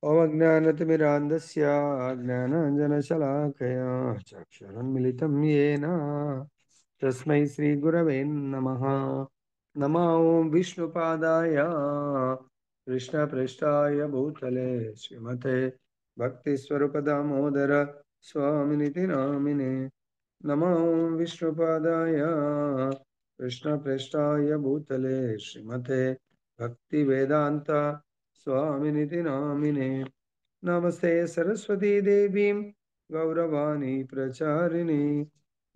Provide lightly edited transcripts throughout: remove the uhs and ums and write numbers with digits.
ओमज्ञानतिमिरान्धस्य ज्ञानाञ्जनशलाकया चक्षुरुन्मिलितं येन तस्मै श्रीगुरवे नमः। नमो विष्णुपादाय कृष्णपृष्ठाय भूतले श्रीमते भक्तिस्वरूपदामोदर स्वामिनिति नामिने। नमो विष्णुपादाय कृष्णपृष्ठाय भूतले श्रीमते भक्तिवेदान्त स्वामिनिति नामिने। नमस्ते सरस्वती देवीं गौरवाणी प्रचारिणी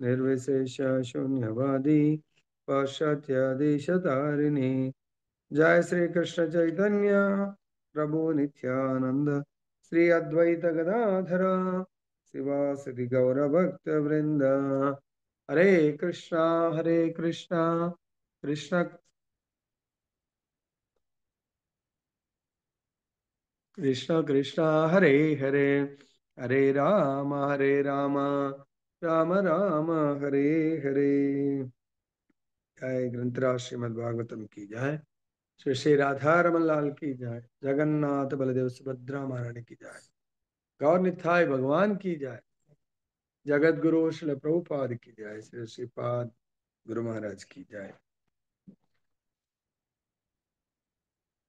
निर्विशेष शून्यवादी पाश्चात्य देशतारिणी। जय श्री कृष्ण चैतन्य प्रभु नित्यानंद श्री अद्वैत गदाधर शिवासदि गौर भक्त वृंद। हरे कृष्णा कृष्ण कृष्ण कृष्ण हरे हरे हरे राम राम राम हरे हरे। जय ग्रंथराज श्रीमद् भागवतम की जय। श्री श्री राधा रमन लाल की जय। जगन्नाथ बलदेव सुभद्रा महारानी की जय। गौर निथाय भगवान की जय। जगत गुरु श्री प्रभुपाद की जय। श्री श्रीपाद गुरु महाराज की जय।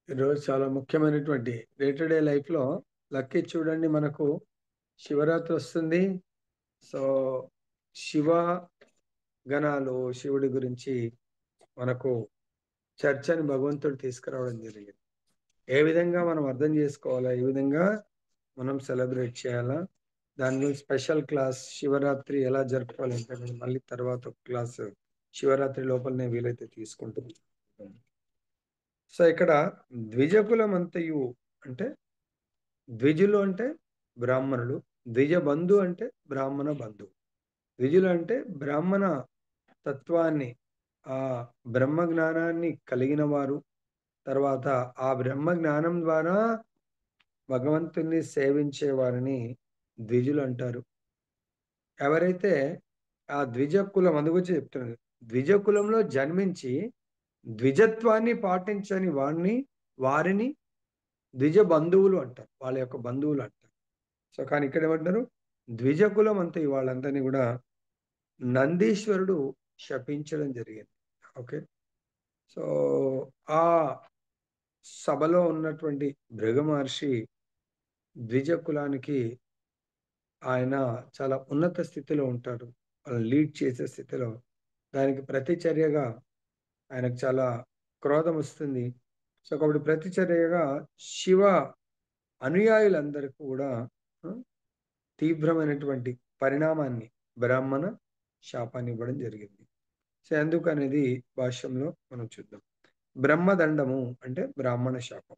ఈరోజు చాలా ముఖ్యమైనటువంటి డే టు డే లైఫ్ లో లక్కీ చూడండి, మనకు శివరాత్రి వస్తుంది. సో శివ గణాలు, శివుడి గురించి మనకు చర్చని భగవంతుడు తీసుకురావడం జరిగింది. ఏ విధంగా మనం అర్థం చేసుకోవాలా, ఏ విధంగా మనం సెలబ్రేట్ చేయాలా, దాని గురించి స్పెషల్ క్లాస్ శివరాత్రి ఎలా జరుపుకోవాలి అంటే మళ్ళీ తర్వాత ఒక క్లాస్ శివరాత్రి లోపలనే వీలైతే తీసుకుంటుంది. సో ఇక్కడ ద్విజకులం అంతయు అంటే ద్విజులు అంటే బ్రాహ్మణులు, ద్విజ బంధు అంటే బ్రాహ్మణ బంధువు. ద్విజులు అంటే బ్రాహ్మణ తత్వాన్ని, ఆ బ్రహ్మ జ్ఞానాన్ని కలిగిన వారు. తర్వాత ఆ బ్రహ్మ జ్ఞానం ద్వారా భగవంతుణ్ణి సేవించే వారిని ద్విజులు అంటారు. ఎవరైతే ఆ ద్విజ కులం, అందుగురించి చెప్తున్నారు, ద్విజ కులంలో జన్మించి ద్విజత్వాన్ని పాటించని వారిని ద్విజ బంధువులు అంటారు, వాళ్ళ యొక్క బంధువులు అంటారు. సో కానీ ఇక్కడ ఏమంటారు, ద్విజ కులం అంతా వాళ్ళందరినీ కూడా నందీశ్వరుడు శపించడం జరిగింది. ఓకే, సో ఆ సభలో ఉన్నటువంటి భృగ మహర్షి ద్విజ కులానికి ఆయన చాలా ఉన్నత స్థితిలో ఉంటారు, వాళ్ళని లీడ్ చేసే స్థితిలో. దానికి ప్రతిచర్యగా ఆయనకు చాలా క్రోధం వస్తుంది. సో కాబట్టి ప్రతిచర్యగా శివ అనుయాయులందరికీ కూడా తీవ్రమైనటువంటి పరిణామాన్ని, బ్రాహ్మణ శాపాన్ని ఇవ్వడం జరిగింది. సో ఎందుకు అనేది భాష్యంలో మనం చూద్దాం. బ్రహ్మదండము అంటే బ్రాహ్మణ శాపం.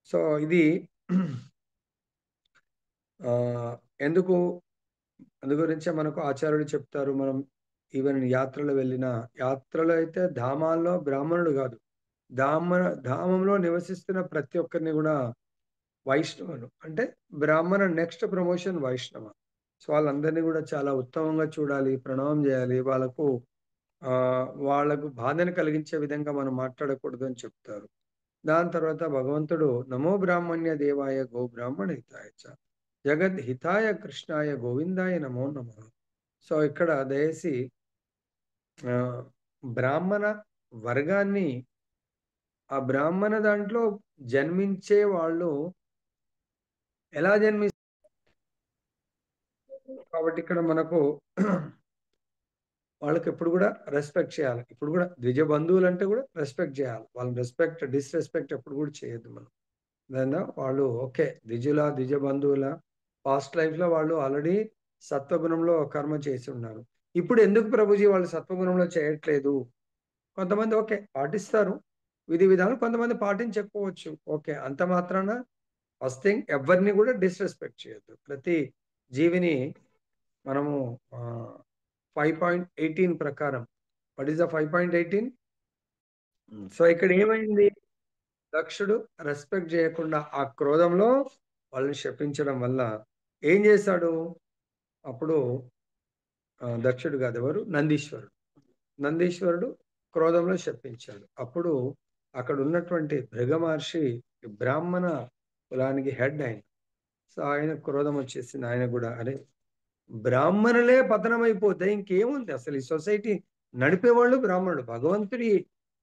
సో ఇది ఎందుకు, అందు గురించే మనకు ఆచార్యులు చెప్తారు. మనం ఈవెన్ యాత్రలు వెళ్ళిన, యాత్రలో అయితే ధామాల్లో బ్రాహ్మణుడు కాదు, ధామంలో నివసిస్తున్న ప్రతి ఒక్కరిని కూడా వైష్ణవులు అంటే బ్రాహ్మణ నెక్స్ట్ ప్రమోషన్ వైష్ణవ. సో వాళ్ళందరినీ కూడా చాలా ఉత్తమంగా చూడాలి, ప్రణామం చేయాలి. వాళ్ళకు బాధను కలిగించే విధంగా మనం మాట్లాడకూడదు అని చెప్తారు. దాని తర్వాత భగవంతుడు నమో బ్రాహ్మణ్య దేవాయ గో బ్రాహ్మణ హితాయ చ జగద్ హితాయ కృష్ణాయ గోవిందాయ నమో నమః. సో ఇక్కడ దయచేసి బ్రాహ్మణ వర్గాన్ని, ఆ బ్రాహ్మణ దాంట్లో జన్మించే వాళ్ళు ఎలా జన్మిస్తారు కాబట్టి ఇక్కడ మనకు వాళ్ళకి ఎప్పుడు కూడా రెస్పెక్ట్ చేయాలి. ఇప్పుడు కూడా ద్విజ బంధువులు అంటే కూడా రెస్పెక్ట్ చేయాలి. వాళ్ళని డిస్రెస్పెక్ట్ ఎప్పుడు కూడా చేయొద్దు మనం. దాని వాళ్ళు ఓకే ద్విజ బంధువుల పాస్ట్ లైఫ్ లో వాళ్ళు ఆల్రెడీ సత్వగుణంలో కర్మ చేసి ఉన్నారు. ఇప్పుడు ఎందుకు ప్రభుజీ వాళ్ళు సత్వగుణంలో చేయట్లేదు? కొంతమంది ఓకే పాటిస్తారు విధి విధానం, కొంతమంది పాటించకపోవచ్చు. ఓకే, అంత మాత్రాన ఫస్ట్ థింగ్ ఎవరిని కూడా డిస్రెస్పెక్ట్ చేయొద్దు. ప్రతి జీవిని మనము 5.18 ప్రకారం, వాట్ ఈస్ ద 5.18? సో ఇక్కడ ఏమైంది, దక్షుడు రెస్పెక్ట్ చేయకుండా ఆ క్రోధంలో వాళ్ళని శపించడం వల్ల ఏం చేశాడు? అప్పుడు దక్షుడు కాదు, ఎవరు, నందీశ్వరుడు క్రోధంలో శపించాడు. అప్పుడు అక్కడ ఉన్నటువంటి భృగ మహర్షి బ్రాహ్మణ కులానికి హెడ్ ఆయన. సో ఆయన క్రోధం వచ్చేసింది ఆయన కూడా. అరే బ్రాహ్మణులే పతనమైపోతే ఇంకేముంది అసలు ఈ సొసైటీ నడిపేవాళ్ళు బ్రాహ్మణుడు. భగవంతుడి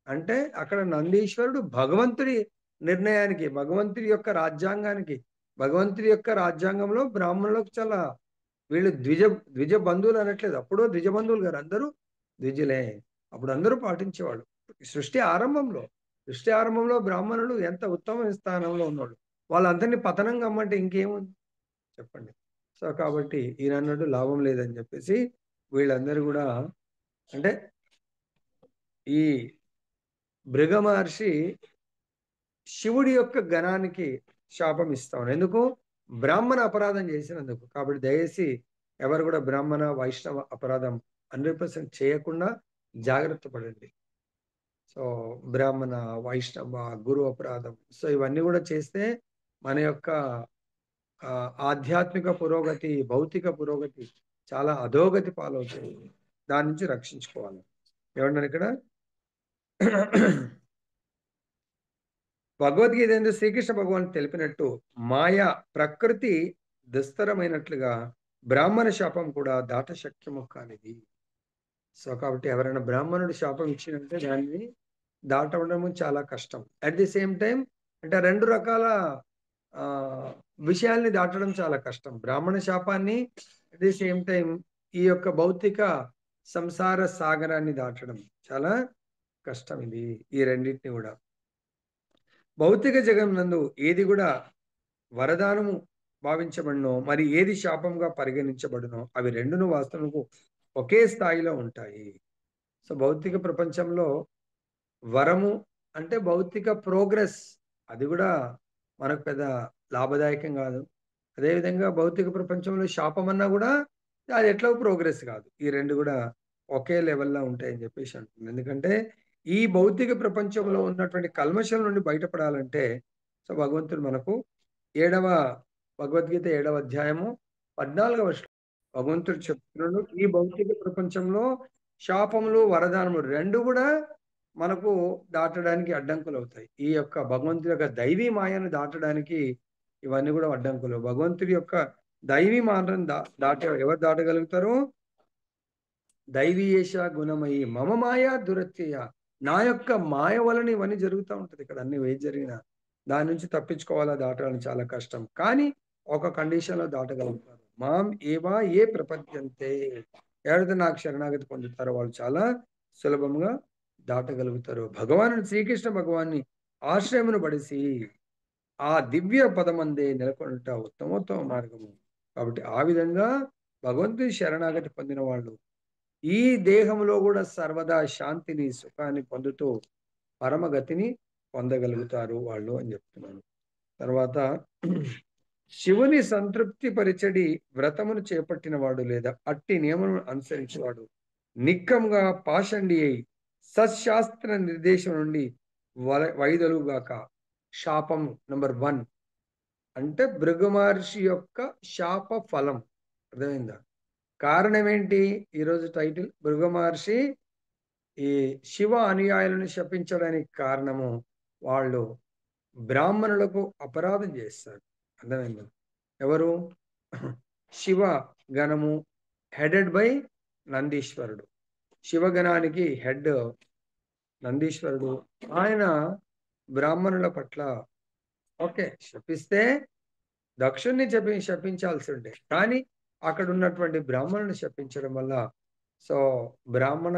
అంటే అక్కడ నందీశ్వరుడు భగవంతుడి నిర్ణయానికి, భగవంతుడి యొక్క రాజ్యాంగానికి, భగవంతుడి యొక్క రాజ్యాంగంలో బ్రాహ్మణులకు చాలా వీళ్ళు ద్విజ బంధువులు అనట్లేదు. అప్పుడు ద్విజ బంధువులు గారు, అందరూ ద్విజులే. అప్పుడు అందరూ పాటించేవాళ్ళు. సృష్టి ఆరంభంలో బ్రాహ్మణులు ఎంత ఉత్తమ స్థానంలో ఉన్నోళ్ళు. వాళ్ళందరినీ పతనం కమ్మంటే ఇంకేముంది చెప్పండి. సో కాబట్టి ఈయన అన్నాడు లాభం లేదని చెప్పేసి వీళ్ళందరూ కూడా, అంటే ఈ భృగ మహర్షి శివుడి యొక్క గణానికి శాపం ఇస్తాం. ఎందుకు? బ్రాహ్మణ అపరాధం చేసినందుకు. కాబట్టి దయచేసి ఎవరు కూడా బ్రాహ్మణ వైష్ణవ అపరాధం 100% చేయకుండా జాగ్రత్త పడండి. సో బ్రాహ్మణ, వైష్ణవ, గురు అపరాధం, సో ఇవన్నీ కూడా చేస్తే మన యొక్క ఆధ్యాత్మిక పురోగతి, భౌతిక పురోగతి చాలా అధోగతి పాలవుతుంది. దాని నుంచి రక్షించుకోవాలి. ఏమన్నారు ఇక్కడ? భగవద్గీత ఎందు శ్రీకృష్ణ భగవాన్ తెలిపినట్టు మాయా ప్రకృతి దుస్తరమైనట్లుగా బ్రాహ్మణ శాపం కూడా దాట శక్యము కానిది. సో కాబట్టి ఎవరైనా బ్రాహ్మణుడు శాపం ఇచ్చినంటే దాన్ని దాటవడము చాలా కష్టం. అట్ ది సేమ్ టైం అంటే రెండు రకాల విషయాల్ని దాటడం చాలా కష్టం. బ్రాహ్మణ శాపాన్ని, అట్ ది సేమ్ టైం ఈ యొక్క భౌతిక సంసార సాగరాన్ని దాటడం చాలా కష్టం. ఇది ఈ రెండింటిని కూడా భౌతిక జగం నందు ఏది కూడా వరదానము భావించబడినో, మరి ఏది శాపంగా పరిగణించబడునో అవి రెండును వాస్తవకు ఒకే స్థాయిలో ఉంటాయి. సో భౌతిక ప్రపంచంలో వరము అంటే భౌతిక ప్రోగ్రెస్, అది కూడా మనకు పెద్ద లాభదాయకం కాదు. అదేవిధంగా భౌతిక ప్రపంచంలో శాపం అన్నా కూడా అది ఎట్లా ప్రోగ్రెస్ కాదు. ఈ రెండు కూడా ఒకే లెవెల్లో ఉంటాయని చెప్పేసి అంటుంది. ఎందుకంటే ఈ భౌతిక ప్రపంచంలో ఉన్నటువంటి కల్మషం నుండి బయటపడాలంటే సో భగవంతుడు మనకు భగవద్గీత 7వ అధ్యాయము 14వ శ్లోకం భగవంతుడు చెప్తున్నాడు, ఈ భౌతిక ప్రపంచంలో శాపములు వరదానములు రెండు కూడా మనకు దాటడానికి అడ్డంకులు అవుతాయి. ఈ యొక్క భగవంతుడి యొక్క దైవీ మాయను దాటడానికి ఇవన్నీ కూడా అడ్డంకులు. భగవంతుడి యొక్క దైవీ మాయను దాటే ఎవరు దాటగలుగుతారు? దైవీయేష గుణమయి మమ మాయా దురత్యయ, నా యొక్క మాయ వలన ఇవన్నీ జరుగుతూ ఉంటది. ఇక్కడ అన్ని ఏది జరిగినా దాని నుంచి తప్పించుకోవాలా, దాటడానికి చాలా కష్టం. కానీ ఒక కండిషన్ లో దాటగలుగుతారు. మాం ఏవా ఏ ప్రపంచంతే, ఎవరైతే నాకు శరణాగతి పొందుతారో వాళ్ళు చాలా సులభంగా దాటగలుగుతారు. శ్రీకృష్ణ భగవాన్ని ఆశ్రయమును పడిసి ఆ దివ్య పదమందే నెలకొనుట ఉత్తమోత్తమ మార్గము. కాబట్టి ఆ విధంగా భగవంతుని శరణాగతి పొందిన వాళ్ళు ఈ దేహంలో కూడా సర్వదా శాంతిని, సుఖాన్ని పొందుతూ పరమగతిని పొందగలుగుతారు వాళ్ళు అని చెప్తున్నాను. తర్వాత శివుని సంతృప్తి పరిచడి వ్రతమును చేపట్టిన వాడు లేదా అట్టి నియమమును అనుసరించేవాడు నిక్కముగా పాషండి అయి సశాస్త్ర నిర్దేశం నుండి వైదొలుగాక. శాపం నెంబర్ 1 అంటే భృగు మహర్షి యొక్క శాప ఫలం. అర్థమైందా? కారణం ఏంటి? ఈరోజు టైటిల్ భృగు మహర్షి ఈ శివ అనుయాయులను శపించడానికి కారణము వాళ్ళు బ్రాహ్మణులకు అపరాధం చేస్తారు. అర్థమైందా? ఎవరు? Shiva గణము headed by Nandeeswarudu. శివగణానికి head నందీశ్వరుడు. ఆయన బ్రాహ్మణుల పట్ల ఓకే శపిస్తే దక్షుణ్ణి శపించాల్సి ఉండే, కానీ అక్కడ ఉన్నటువంటి బ్రాహ్మణుని శపించడం వల్ల సో బ్రాహ్మణ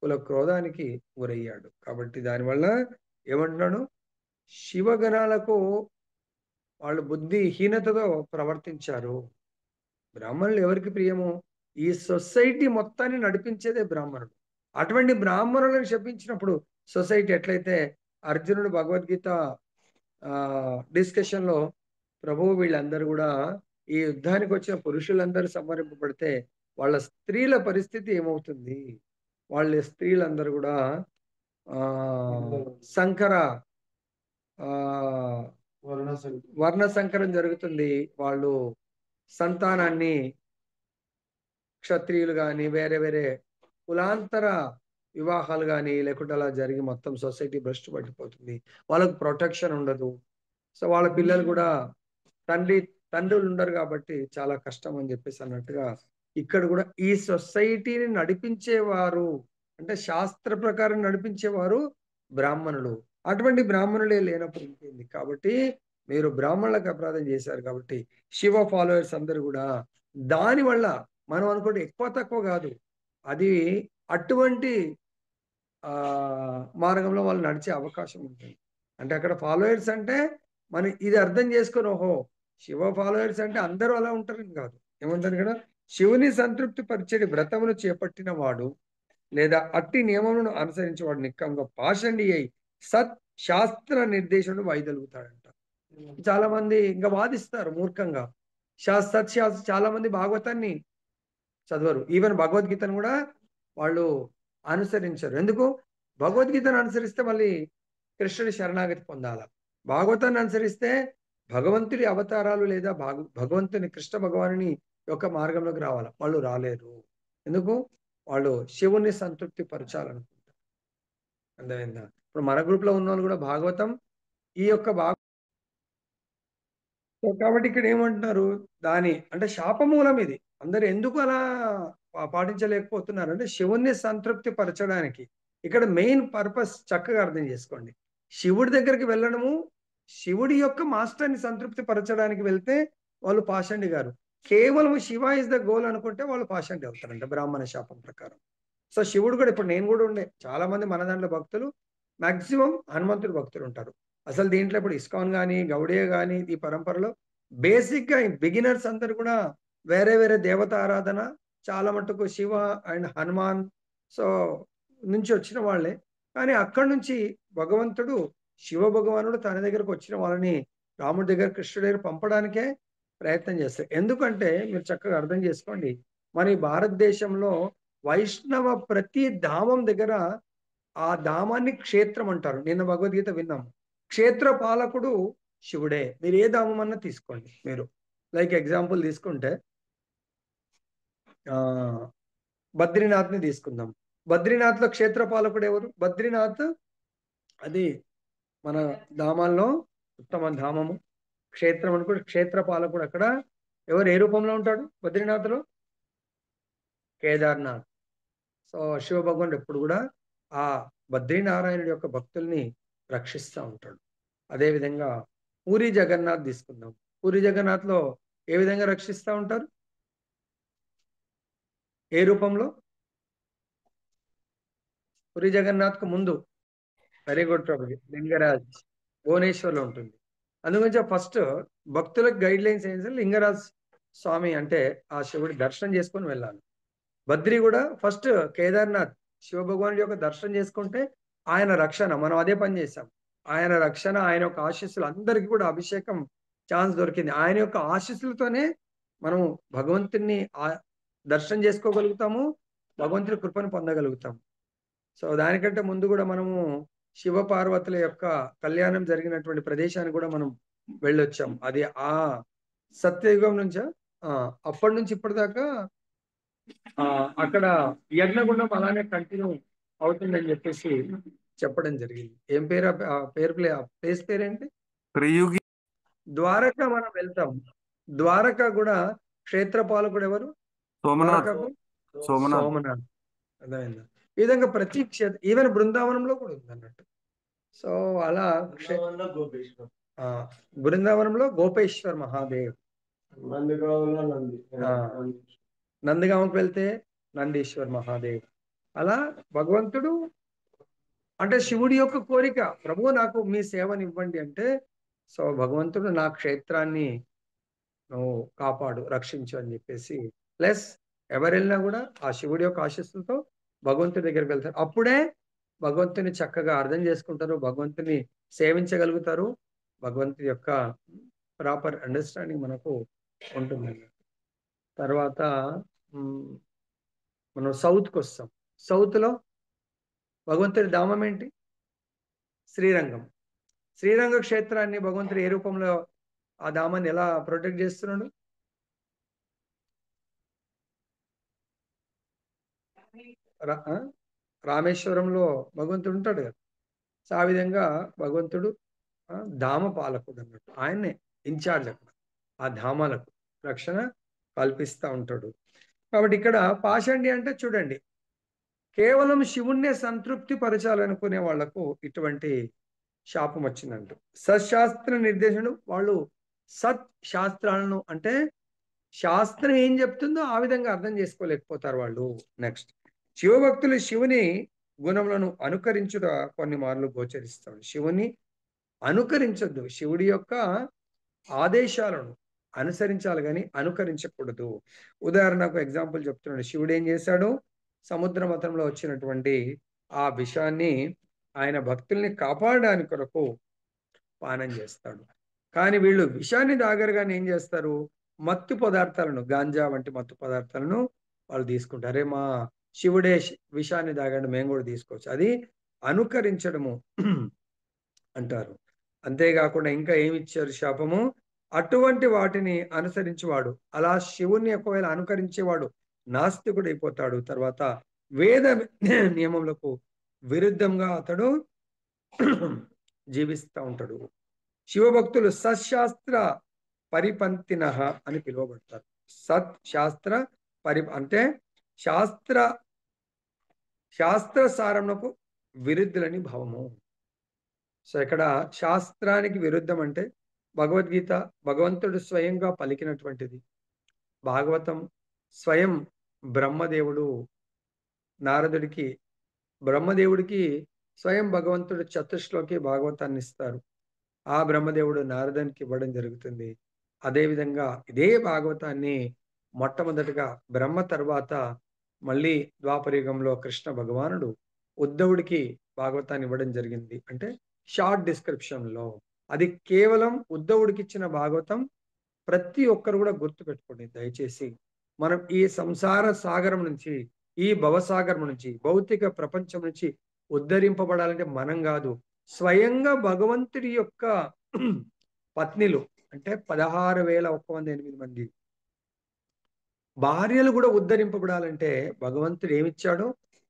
కుల క్రోధానికి గురయ్యాడు. కాబట్టి దానివల్ల ఏమంటున్నాడు? శివగణాలకు వాళ్ళు బుద్ధిహీనతతో ప్రవర్తించారు. బ్రాహ్మణులు ఎవరికి ప్రియము? ఈ సొసైటీ మొత్తాన్ని నడిపించేదే బ్రాహ్మణుడు. అటువంటి బ్రాహ్మణులను శపించినప్పుడు సొసైటీ ఎట్లయితే అర్జునుడు భగవద్గీత డిస్కషన్ లో ప్రభు వీళ్ళందరూ కూడా ఈ యుద్ధానికి వచ్చిన పురుషులందరూ సంహరింపబడితే వాళ్ళ స్త్రీల పరిస్థితి ఏమవుతుంది? వాళ్ళ స్త్రీలందరూ కూడా సంకర వర్ణ సంకరం జరుగుతుంది. వాళ్ళు సంతానాన్ని క్షత్రియులు కానీ వేరే వేరే కులాంతర వివాహాలు గాని, లేకుంటే అలా జరిగి మొత్తం సొసైటీ భ్రష్టు పట్టిపోతుంది. వాళ్ళకి ప్రొటెక్షన్ ఉండదు. సో, వాళ్ళ పిల్లలు గూడా తండ్రి తండ్రులుండరు గాబట్టి చాలా కష్టం అని జెప్పేసి అన్నట్టుగా, ఇక్కడ గూడా ఈ సొసైటీని నడిపించేవారు, అంటే శాస్త్ర ప్రకారం నడిపించేవారు బ్రాహ్మణులు. అటువంటి బ్రాహ్మణులే లేనప్పుడు ఇంకేంది? కాబట్టి మీరు బ్రాహ్మణులకు అపరాధం జేశారు కాబట్టి, శివ ఫాలోవర్స్ అందరూ గూడా దానివల్ల మనం అనుకోండి ఎక్కువ తక్కువ గాదు. అది అటువంటి మార్గంలో వాళ్ళు నడిచే అవకాశం ఉంటుంది. అంటే అక్కడ ఫాలోవర్స్ అంటే మనం ఇది అర్థం చేసుకొని ఓహో! శివ ఫాలోవర్స్ అంటే అందరూ అలా ఉంటారని కాదు. ఏమంటారు ఇక్కడ? శివుని సంతృప్తి పరిచేటి వ్రతమును చేపట్టిన వాడు లేదా అట్టి నియమములను అనుసరించేవాడు నిక్కముగా పాషండి అయి సత్ శాస్త్ర నిర్దేశమును వైదొలుగుతాడంట. చాలా మంది ఇంకా వాదిస్తారు మూర్ఖంగా. సత్ శాస్త్ర చాలా మంది భాగవతాన్ని చదవరు. ఈవెన్ భగవద్గీతను గూడా వాళ్ళు అనుసరించరు. ఎందుకు? భగవద్గీతను అనుసరిస్తే మళ్ళీ కృష్ణుడి శరణాగతి పొందాల. భాగవతాన్ని అనుసరిస్తే భగవంతుడి అవతారాలు లేదా భగవంతుని కృష్ణ భగవానుని యొక్క మార్గంలోకి రావాల. వాళ్ళు రాలేరు. ఎందుకు? వాళ్ళు శివుడిని సంతృప్తి పరచాలనుకుంటారు. అర్థమైందా? ఇప్పుడు మన గ్రూప్‌లో ఉన్నోళ్ళు గూడా భాగవతం ఈ యొక్క సో, కాబట్టి ఇక్కడేమంటున్నారు, అంటే శాపమూలం ఇది. అందరూ ఎందుకు అలా పాటించలేకపోతున్నారంటే, శివుడిని సంతృప్తి పరచడానికి. ఇక్కడ మెయిన్ పర్పస్ చక్కగా అర్థం చేసుకోండి. శివుడి దగ్గరికి వెళ్ళడము, శివుడి యొక్క మాస్టర్‌ని సంతృప్తి పరచడానికి వెళ్తే వాళ్ళు పాషండి గారు. కేవలం శివ ఈస్ ద గోల్ అనుకుంటే వాళ్ళు పాషండి అవుతారంట బ్రాహ్మణ శాపం ప్రకారం. సో, శివుడు కూడా ఇప్పుడు నేను గూడా ఉండే. చాలా మంది మన దాంట్లో భక్తులు మాక్సిమం హనుమంతుడి భక్తులుంటారు. అసలు దీంట్లో ఇప్పుడు ఇస్కాన్ గాని, గౌడీయ గాని ఈ పరంపరలో బేసిక్‌గా బిగినర్స్ అందరూ కూడా వేరే వేరే దేవత ఆరాధన చాలా మటుకు శివ అండ్ హనుమాన్ సో, నుంచి వచ్చిన వాళ్ళే. కానీ అక్కడి నుంచి భగవంతుడు శివ భగవానుడు తన దగ్గరకు వచ్చిన వాళ్ళని రాముడి దగ్గర, కృష్ణుడి దగ్గర పంపడానికే ప్రయత్నం చేస్తారు. ఎందుకంటే మీరు చక్కగా అర్థం చేసుకోండి. మన ఈ భారతదేశంలో వైష్ణవ ప్రతి ధామం దగ్గర ఆ ధామాన్ని క్షేత్రం అంటారు. నిన్న భగవద్గీత విన్నాము. క్షేత్ర పాలకుడు శివుడే. మీరు ఏ ధామం అన్నా తీసుకోండి మీరు. లైక్ ఎగ్జాంపుల్ తీసుకుంటే ఆహ్, బద్రీనాథ్‌ని తీసుకుందాం. బద్రీనాథ్‌లో క్షేత్ర పాలకుడు ఎవరు? బద్రీనాథ్ అది మన ధామాల్లో ఉత్తమ ధామము. క్షేత్రం అనుకుంటే క్షేత్ర పాలకుడు అక్కడ ఎవరు ఏ రూపంలో ఉంటాడు బద్రీనాథ్‌లో? కేదార్‌నాథ్. సో, శివ భగవానుడు ఎప్పుడు గూడా ఆ బద్రీనారాయణుడి యొక్క భక్తుల్ని రక్షిస్తా ఉంటాడు. అదే విధంగా పూరి జగన్నాథ్ తీసుకుందాం. పూరి జగన్నాథ్‌లో ఏ విధంగా రక్షిస్తా ఉంటారు? ఏ రూపంలో? పూరి జగన్నాథ్‌కు ముందు వెరీ గుడ్ ప్రభుజీ. లింగరాజ్ భువనేశ్వర్‌లో ఉంటుంది. అందుగురించే ఫస్ట్ భక్తులకు గైడ్‌లైన్స్ ఏంటంటే లింగరాజ్ స్వామి అంటే ఆ శివుడి దర్శనం చేసుకొని వెళ్ళాలి. బద్రి గూడా ఫస్ట్ కేదార్‌నాథ్ శివభగవానుడి యొక్క దర్శనం చేసుకుంటే ఆయన రక్షణ. మనం అదే పని చేశాం. ఆయన రక్షణ, ఆయన యొక్క ఆశీస్సులు అందరికి కూడా అభిషేకం ఛాన్స్ దొరికింది. ఆయన యొక్క ఆశీస్సులతోనే మనం భగవంతుడిని దర్శనం చేసుకోగలుగుతాము. భగవంతుడి కృపను పొందగలుగుతాం. సో, దానికంటే ముందు గూడా మనము శివ పార్వతుల యొక్క కళ్యాణం జరిగినటువంటి ప్రదేశానికి గూడా మనం వెళ్ళొచ్చాం. అది సత్యయుగం నుంచా? ఆ! అప్పటి నుంచి ఇప్పటిదాకా అక్కడ యజ్ఞగుండం అలానే కంటిన్యూ అవుతుందని జెప్పేసి చెప్పడం జరిగింది. ఏం పేరు ఆ ప్లేస్ పేరేంటి? త్రియుగి ద్వారకా మనం వెళ్తాం. ద్వారకా గూడా క్షేత్ర పాలకుడెవరు? సోమనాథ్ ద్వారకాకు? సోమనాథ్ సోమనాథ్. అర్థమైందా? ఈ విధంగా ప్రతి ఈవెన్ బృందావనంలో కూడా ఉందన్నట్టు. సో, అలా ఆ! బృందావనంలో గోపేశ్వర్ మహాదేవ్. ఆ! నందిగామకు వెళ్తే నందీశ్వర్ మహాదేవ్. అలా భగవంతుడు అంటే శివుడి యొక్క కోరిక. ప్రభువు నాకు మీ సేవనివ్వండి అంటే, సో, భగవంతుడు నా క్షేత్రాన్ని నువ్వు కాపాడు, రక్షించు అని జెప్పేసి ప్లస్ ఎవరెళ్ళినా గూడా ఆ శివుడి యొక్క ఆశీస్సులతో భగవంతుడి దగ్గరికి వెళ్తారు. అప్పుడే భగవంతుని చక్కగా అర్థం చేసుకుంటారు. భగవంతుని సేవించగలుగుతారు. భగవంతుడి యొక్క ప్రాపర్ అండర్‌స్టాండింగ్ మనకు ఉంటుందండి. తర్వాత హ్మ్. మనం సౌత్‌కొస్తాం. సౌత్‌లో భగవంతుడి ధామం ఏంటి? శ్రీరంగం. శ్రీరంగ క్షేత్రాన్ని భగవంతుడు ఏ రూపంలో ఆ ధామాన్ని ఎలా ప్రొటెక్ట్ జేస్తున్నాడు? ర ఆ! రామేశ్వరంలో భగవంతుడు ఉంటాడు కదా. సో ఆ విధంగా భగవంతుడు ధామ పాలకుడు అన్నట్టు. ఆయన్నే ఇన్ఛార్జ్ అక్కడ ఆ ధామాలకు రక్షణ కల్పిస్తూ ఉంటాడు. కాబట్టి ఇక్కడ పాషండి అంటే చూడండి, కేవలం శివుణ్ణే సంతృప్తి పరచాలనుకునే వాళ్లకు ఇటువంటి శాపం వచ్చిందంట. సత్శాస్త్ర నిర్దేశుడు వాళ్ళు సత్ శాస్త్రాలను అంటే శాస్త్రం ఏం చెప్తుందో ఆ విధంగా అర్థం చేసుకోలేకపోతారు వాళ్ళు. నెక్స్ట్, శివభక్తులు శివుని గుణములను అనుకరించుట కొన్ని మార్లు గోచరిస్తాడు. శివుని అనుకరించొద్దు, శివుడి యొక్క ఆదేశాలను అనుసరించాలి కానీ అనుకరించకూడదు. ఉదాహరణకు ఎగ్జాంపుల్ చెప్తున్నాడు. శివుడు ఏం చేశాడు? సముద్ర మతంలో వచ్చినటువంటి ఆ విషాన్ని ఆయన భక్తుల్ని కాపాడడానికి కొరకు పానం చేస్తాడు. కానీ వీళ్ళు విషాన్ని దాగరగానే ఏం చేస్తారు? మత్తు పదార్థాలను, గాంజా వంటి మత్తు పదార్థాలను వాళ్ళు తీసుకుంటారు. అరే మా శివుడే విషాన్ని దాగాడు, మేము కూడా తీసుకోవచ్చు. అది అనుకరించడము అంటారు. అంతేకాకుండా ఇంకా ఏమి ఇచ్చారు శాపము? అటువంటి వాటిని అనుసరించేవాడు, అలా శివుణ్ణి ఒకవేళ అనుకరించేవాడు నాస్తికుడు అయిపోతాడు. తర్వాత వేద నియమములకు విరుద్ధంగా అతడు జీవిస్తూ ఉంటాడు. శివభక్తులు సత్శాస్త్ర పరిపంతిన అని పిలువబడతారు. సత్ శాస్త్ర అంటే శాస్త్ర సారమునకు విరుద్ధులని భావము. సో ఇక్కడ శాస్త్రానికి విరుద్ధం అంటే భగవద్గీత భగవంతుడు స్వయంగా పలికినటువంటిది. భాగవతం స్వయం బ్రహ్మదేవుడు నారదుడికి, బ్రహ్మదేవుడికి స్వయం భగవంతుడు చతుశ్లోకి భాగవతాన్ని ఇస్తారు. ఆ బ్రహ్మదేవుడు నారదునికి ఇవ్వడం జరుగుతుంది. అదేవిధంగా ఇదే భాగవతాన్ని మొట్టమొదటిగా బ్రహ్మ తర్వాత మళ్ళీ ద్వాపరయుగంలో కృష్ణ భగవానుడు ఉద్ధవుడికి భాగవతాన్ని ఇవ్వడం జరిగింది. అంటే షార్ట్ డిస్క్రిప్షన్లో అది కేవలం ఉద్ధవుడికి ఇచ్చిన భాగవతం. ప్రతి ఒక్కరు కూడా గుర్తుపెట్టుకోండి దయచేసి. మనం ఈ సంసార సాగరం నుంచి, ఈ భవసాగరం నుంచి, భౌతిక ప్రపంచం నుంచి ఉద్ధరింపబడాలంటే మనం కాదు, స్వయంగా భగవంతుడి యొక్క పత్నిలు అంటే 16,108 మంది భార్యలు కూడా ఉద్ధరింపబడాలంటే భగవంతుడు ఏమిచ్చాడు?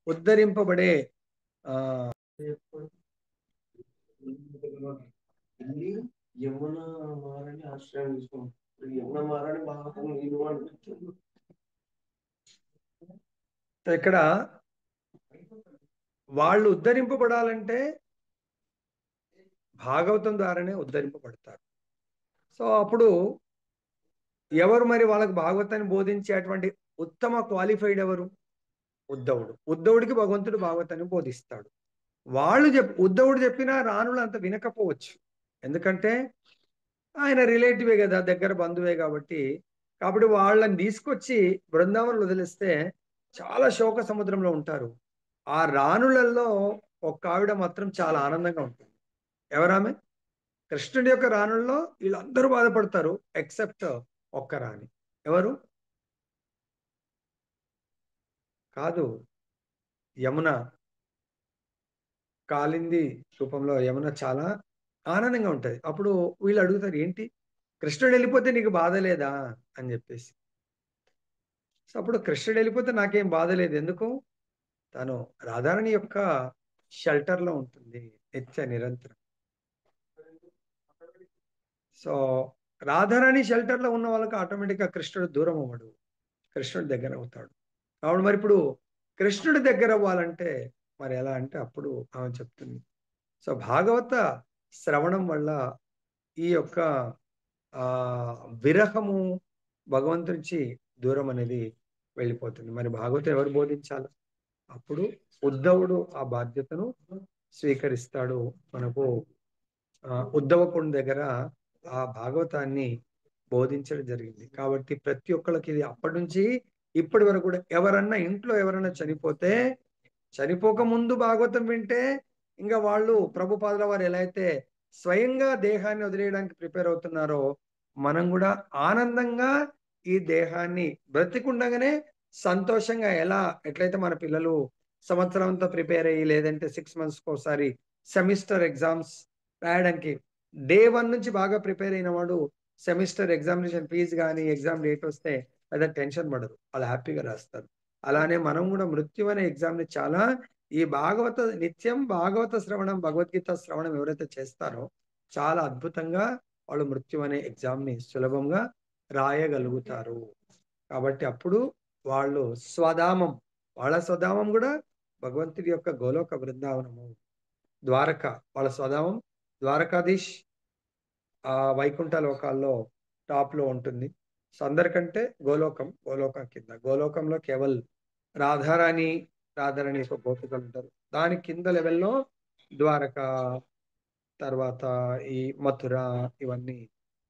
ఉద్ధరింపబడే ఆ యమున మారని ఆశ్రయం తీసుకుంటాం. యమున మారని ఇక్కడ వాళ్ళు ఉద్ధరింపబడాలంటే భాగవతం ద్వారానే ఉద్ధరింపబడతారు. సో అప్పుడు ఎవరు మరి వాళ్ళకి భాగవతాన్ని బోధించేటువంటి ఉత్తమ క్వాలిఫైడ్ ఎవరు? ఉద్ధవుడు. ఉద్ధవుడికి భగవంతుడు భాగవతాన్ని బోధిస్తాడు. వాళ్ళు ఉద్ధవుడు చెప్పినా రానులు అంత వినకపోవచ్చు. ఎందుకంటే ఆయన రిలేటివే కదా, దగ్గర బంధువే కాబట్టి. వాళ్ళని తీసుకొచ్చి బృందావనంలో వదిలిస్తే చాలా శోక సముద్రంలో ఉంటారు. ఆ రాణులలో ఒక ఆవిడ మాత్రం చాలా ఆనందంగా ఉంటుంది. ఎవరామె? కృష్ణుడి యొక్క రాణుల్లో వీళ్ళందరూ బాధపడతారు ఎక్సెప్ట్ ఒక్క రాణి. ఎవరు? కాదు, యమున. కాలింది రూపంలో యమున చాలా ఆనందంగా ఉంటుంది. అప్పుడు వీళ్ళు అడుగుతారు, ఏంటి కృష్ణుడు వెళ్ళిపోతే నీకు బాధ లేదా అని చెప్పేసి. సో అప్పుడు కృష్ణుడు వెళ్ళిపోతే నాకేం బాధ లేదు. ఎందుకు? తను రాధారాణి యొక్క షెల్టర్లో ఉంటుంది నిరంతరం. సో రాధారాణి షెల్టర్లో ఉన్న వాళ్ళకి ఆటోమేటిక్గా కృష్ణుడు దూరం అవ్వడు, కృష్ణుడి దగ్గర అవుతాడు. కాబట్టి మరి ఇప్పుడు కృష్ణుడి దగ్గర అవ్వాలంటే మరి ఎలా అంటే అప్పుడు ఆమె చెప్తుంది. సో భాగవత శ్రవణం వల్ల ఈ యొక్క విరహము భగవంతునికి దూరం అనేది వెళ్ళిపోతుంది. మరి భాగవతం ఎవరు బోధించాలి? అప్పుడు ఉద్ధవుడు ఆ బాధ్యతను స్వీకరిస్తాడు. మనకు ఉద్ధవకుని దగ్గర ఆ భాగవతాన్ని బోధించడం జరిగింది. కాబట్టి ప్రతి ఒక్కరికి ఇది అప్పటి నుంచి ఇప్పటి వరకు కూడా ఎవరన్నా ఇంట్లో ఎవరన్నా చనిపోక ముందు భాగవతం వింటే ఇంకా వాళ్ళు ప్రభుపాదుల వారు ఎలా అయితే స్వయంగా దేహాన్ని వదిలేయడానికి ప్రిపేర్ అవుతున్నారో మనం కూడా ఆనందంగా ఈ దేహాన్ని బ్రతికుండగానే సంతోషంగా ఎట్లయితే మన పిల్లలు సంవత్సరం అంతా ప్రిపేర్ అయ్యి లేదంటే 6 monthsకి ఒకసారి సెమిస్టర్ ఎగ్జామ్స్ రాయడానికి డే 1 నుంచి బాగా ప్రిపేర్ అయిన వాడు సెమిస్టర్ ఎగ్జామినేషన్ ఫీజు కానీ ఎగ్జామ్ డేట్ వస్తే అదే టెన్షన్ పడరు, అలా హ్యాపీగా రాస్తారు. అలానే మనం కూడా మృత్యు అనే ఎగ్జామ్ని చాలా ఈ నిత్యం భాగవత శ్రవణం, భగవద్గీత శ్రవణం ఎవరైతే చేస్తారో చాలా అద్భుతంగా వాళ్ళు మృత్యు అనే ఎగ్జామ్ ని సులభంగా రాయగలుగుతారు. కాబట్టి అప్పుడు వాళ్ళు వాళ్ళ స్వధామం కూడా భగవంతుడి యొక్క గోలోక బృందావనము, ద్వారక. వాళ్ళ స్వధామం ద్వారకాధీష్ ఆ వైకుంఠ లోకాల్లో టాప్ లో ఉంటుంది. సో అందరికంటే గోలోకం కింద. గోలోకంలో కేవల్ రాధారాణి రాధారాణి యొక్క గోపికలు ఉంటారు. దాని కింద లెవెల్లో ద్వారక, తర్వాత ఈ మథుర, ఇవన్నీ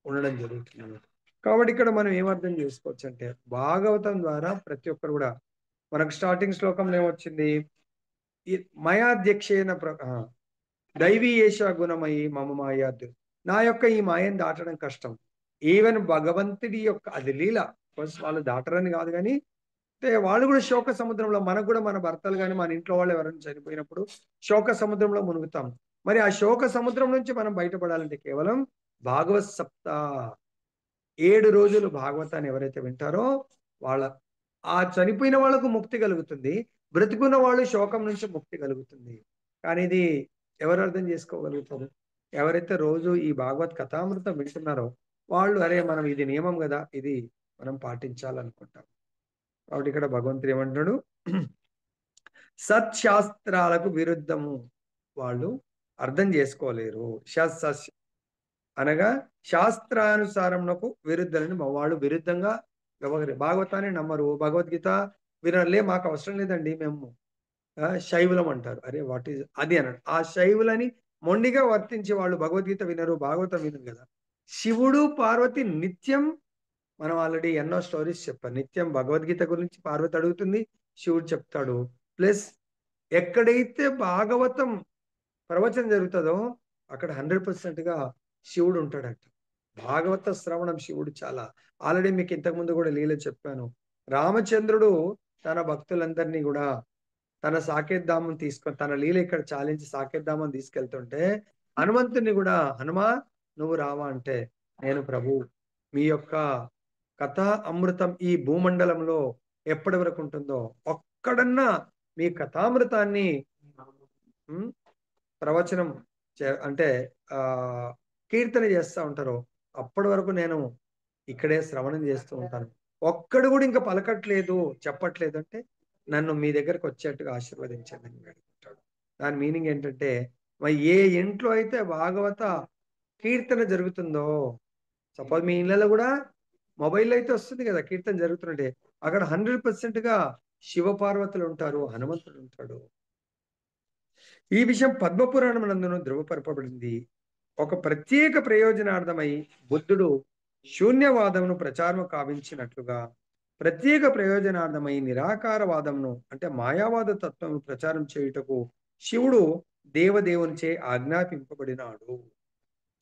ఉండడం జరుగుతుంది. కాబట్టి ఇక్కడ మనం ఏమర్థం చేసుకోవచ్చు అంటే భాగవతం ద్వారా ప్రతి ఒక్కరు కూడా, మనకు స్టార్టింగ్ శ్లోకంలో ఏమొచ్చింది, ఈ మయాధ్యక్షేన దైవీ ఏష గుణమయి మమ మాయాద్. నా యొక్క ఈ మాయను దాటడం కష్టం. ఈవెన్ భగవంతుడి యొక్క అది లీల. వాళ్ళు దాటరని కాదు కానీ అంటే వాళ్ళు కూడా శోక సముద్రంలో, మనకు కూడా మన భర్తలు కానీ మన ఇంట్లో వాళ్ళు ఎవరైనా చనిపోయినప్పుడు శోక సముద్రంలో మునుగుతాం. మరి ఆ శోక సముద్రం నుంచి మనం బయటపడాలంటే కేవలం భాగవత్ సప్త 7 రోజులు భాగవతాన్ని ఎవరైతే వింటారో వాళ్ళ ఆ చనిపోయిన వాళ్ళకు ముక్తి కలుగుతుంది. బ్రతికున్న వాళ్ళు శోకం నుంచి ముక్తి కలుగుతుంది. కానీ ఇది ఎవరు అర్థం చేసుకోగలుగుతారు? ఎవరైతే రోజు ఈ భాగవత్ కథామృతం వింటున్నారో వాళ్ళు, అరే మనం ఇది నియమం కదా, ఇది మనం పాటించాలనుకుంటాం. కాబట్టి ఇక్కడ భగవంతుడు ఏమంటున్నాడు, సత్శాస్త్రాలకు విరుద్ధము వాళ్ళు అర్థం చేసుకోలేరు. అనగా శాస్త్రానుసారంకు విరుద్ధులని వాళ్ళు విరుద్ధంగా భాగవతాన్ని నమ్మరు, భగవద్గీత వినలే, మాకు అవసరం లేదండి, మేము శైవులం అంటారు. అరే వాట్ ఈజ్ అది అన్నాడు. ఆ శైవులని మొండిగా వర్తించి వాళ్ళు భగవద్గీత వినరు, భాగవతం వినరు కదా. శివుడు పార్వతి నిత్యం, మనం ఆల్రెడీ ఎన్నో స్టోరీస్ చెప్పాను, నిత్యం భగవద్గీత గురించి పార్వతి అడుగుతుంది, శివుడు చెప్తాడు. ప్లస్ ఎక్కడైతే భాగవతం ప్రవచనం జరుగుతుందో అక్కడ 100%గా శివుడు ఉంటాడట. భాగవత శ్రవణం శివుడు చాలా. ఆల్రెడీ మీకు ఇంతకుముందు కూడా లీల చెప్పాను. రామచంద్రుడు తన భక్తులందరినీ కూడా తన సాకేతధామం తీసుకొని, తన లీల ఇక్కడ చాలించి సాకేతధామం తీసుకెళ్తుంటే హనుమంతుని కూడా, హనుమా నువ్వు రావా అంటే, నేను ప్రభు మీ యొక్క కథా అమృతం ఈ భూమండలంలో ఎప్పటి వరకు ఉంటుందో ఒక్కడన్నా మీ కథామృతాన్ని ప్రవచనం అంటే కీర్తన చేస్తూ ఉంటారో అప్పటి వరకు నేను ఇక్కడే శ్రవణం చేస్తూ ఉంటాను. ఒక్కడు కూడా ఇంకా పలకట్లేదు, చెప్పట్లేదు అంటే నన్ను మీ దగ్గరకు వచ్చేట్టుగా ఆశీర్వదించండి అని వేడుకుంటాడు. దాని మీనింగ్ ఏంటంటే, మరి ఏ ఇంట్లో అయితే భాగవత కీర్తన జరుగుతుందో, సపోజ్ మీ ఇళ్ళలో కూడా మొబైల్లో అయితే వస్తుంది కదా కీర్తన జరుగుతుంటే, అక్కడ 100%గా శివపార్వతులు ఉంటారు, హనుమంతుడు ఉంటాడు. ఈ విషయం పద్మపురాణం నందును ధృవపరపబడింది. ఒక ప్రత్యేక ప్రయోజనార్థమై బుద్ధుడు శూన్యవాదమును ప్రచారము కావించినట్లుగా ప్రత్యేక ప్రయోజనార్థమై నిరాకారవాదమును అంటే మాయావాద తత్వము ప్రచారం చేయుటకు శివుడు దేవదేవునిచే ఆజ్ఞాపింపబడినాడు.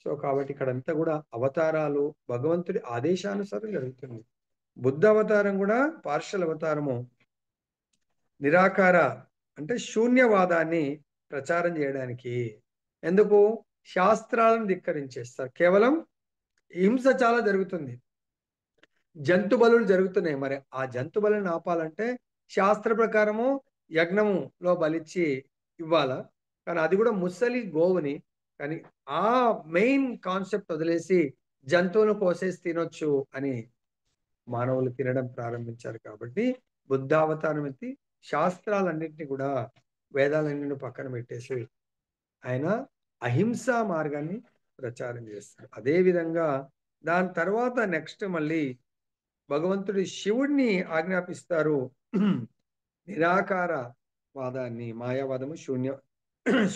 సో కాబట్టి ఇక్కడంతా కూడా అవతారాలు భగవంతుడి ఆదేశానుసారం జరుగుతుంది. బుద్ధ అవతారం కూడా పార్షల్ అవతారము నిరాకార అంటే శూన్యవాదాన్ని ప్రచారం చేయడానికి. ఎందుకు? శాస్త్రాలను ధిక్కరించేస్తారు. కేవలం హింస చాలా జరుగుతుంది, జంతు బలులు జరుగుతున్నాయి. మరి ఆ జంతు బలులను ఆపాలంటే శాస్త్ర ప్రకారము యజ్ఞములో బలిచ్చి ఇవ్వాలా, కానీ అది కూడా ముసలి గోవుని. కానీ ఆ మెయిన్ కాన్సెప్ట్ వదిలేసి జంతువులను కోసేసి తినొచ్చు అని మానవులు తినడం ప్రారంభించారు. కాబట్టి బుద్ధావతారం ఎత్తి శాస్త్రాలన్నింటినీ కూడా, వేదాలన్నింటినీ పక్కన పెట్టేసి ఆయన అహింసా మార్గాన్ని ప్రచారం చేస్తారు. అదేవిధంగా దాని తర్వాత నెక్స్ట్ మళ్ళీ భగవంతుడి శివుడిని ఆజ్ఞాపిస్తారు నిరాకార వాదాన్ని, మాయావాదము,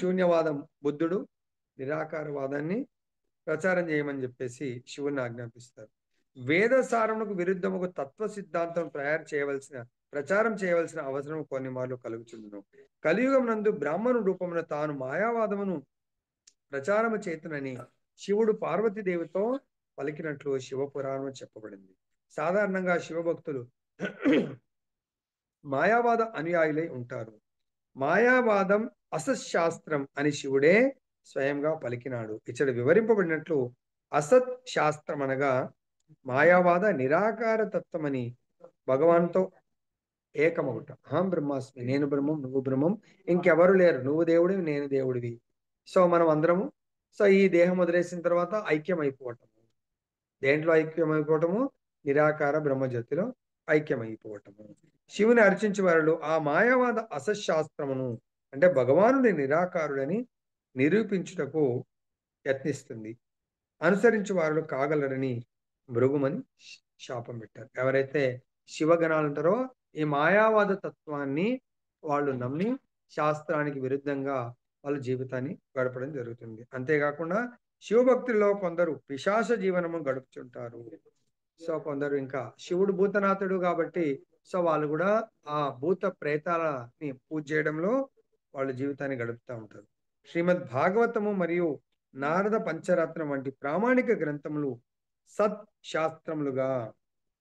శూన్యవాదం బుద్ధుడు నిరాకారవాదాన్ని ప్రచారం చేయమని చెప్పేసి శివుడిని ఆజ్ఞాపిస్తారు. వేద సారమునకు విరుద్ధముకు తత్వ సిద్ధాంతం ప్రచారం చేయవలసిన అవసరం కొన్ని మార్లు కలుగుచుండును. కలియుగం నందు బ్రాహ్మణు రూపమున తాను మాయావాదమును ప్రచారము చేతునని శివుడు పార్వతీదేవితో పలికినట్లు శివపురాణం చెప్పబడింది. సాధారణంగా శివభక్తులు మాయావాద అనుయాయులై ఉంటారు. మాయావాదం అసత్శాస్త్రం అని శివుడే స్వయంగా పలికినాడు. ఇచ్చట వివరింపబడినట్లు అసత్ శాస్త్రం అనగా మాయావాద నిరాకార తత్వమని భగవాన్తో ఏకమొకట. అహం బ్రహ్మాస్మి, నేను బ్రహ్మం, నువ్వు బ్రహ్మం, ఇంకెవరు లేరు. నువ్వు దేవుడివి, నేను దేవుడివి. సో మనం అందరము సో ఈ దేహం వదిలేసిన తర్వాత ఐక్యమైపోవటం. దేంట్లో ఐక్యమైపోవటము? నిరాకార బ్రహ్మజ్యోతిలో ఐక్యమైపోవటము. శివుని అర్చించే వారిలో ఆ మాయావాద అసశాస్త్రమును అంటే భగవానుడి నిరాకారుడని నిరూపించుటకు యత్నిస్తుంది. అనుసరించు వారు కాగలరని భృగుమని శాపం పెట్టారు. ఎవరైతే శివగణాలు ఉంటారో ఈ మాయావాద తత్వాన్ని వాళ్ళు నమ్మి శాస్త్రానికి విరుద్ధంగా వాళ్ళ జీవితాన్ని గడపడం జరుగుతుంది. అంతేకాకుండా శివభక్తుల్లో కొందరు పిశాచ జీవనము గడుపుతుంటారు. సో కొందరు ఇంకా శివుడు భూతనాథుడు కాబట్టి సో వాళ్ళు కూడా ఆ భూత ప్రేతాలని పూజ చేయడంలో వాళ్ళ జీవితాన్ని గడుపుతూ ఉంటారు. శ్రీమద్ భాగవతము మరియు నారద పంచరత్నం వంటి ప్రామాణిక గ్రంథములు సత్ శాస్త్రములుగా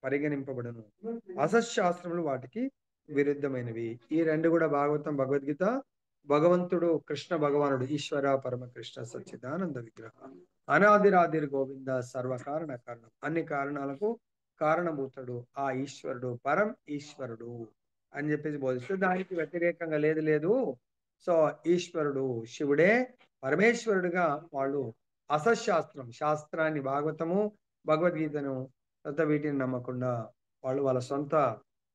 పరిగణింపబడును. అసత్ శాస్త్రములు వాటికి విరుద్ధమైనవి. ఈ రెండు కూడా భాగవతం, భగవద్గీత భగవంతుడు కృష్ణ భగవానుడు ఈశ్వర పరమకృష్ణ సచ్చిదానంద విగ్రహ అనాదిరాదిర్ గోవింద సర్వకారణ కారణం, అన్ని కారణాలకు కారణభూతుడు ఆ ఈశ్వరుడు పరం ఈశ్వరుడు అని చెప్పేసి బోధిస్తూ దానికి వ్యతిరేకంగా లేదు లేదు. సో ఈశ్వరుడు శివుడే పరమేశ్వరుడుగా వాళ్ళు అసశాస్త్రం శాస్త్రాన్ని భాగవతము భగవద్గీతను వీటిని నమ్మకుండా వాళ్ళు వాళ్ళ సొంత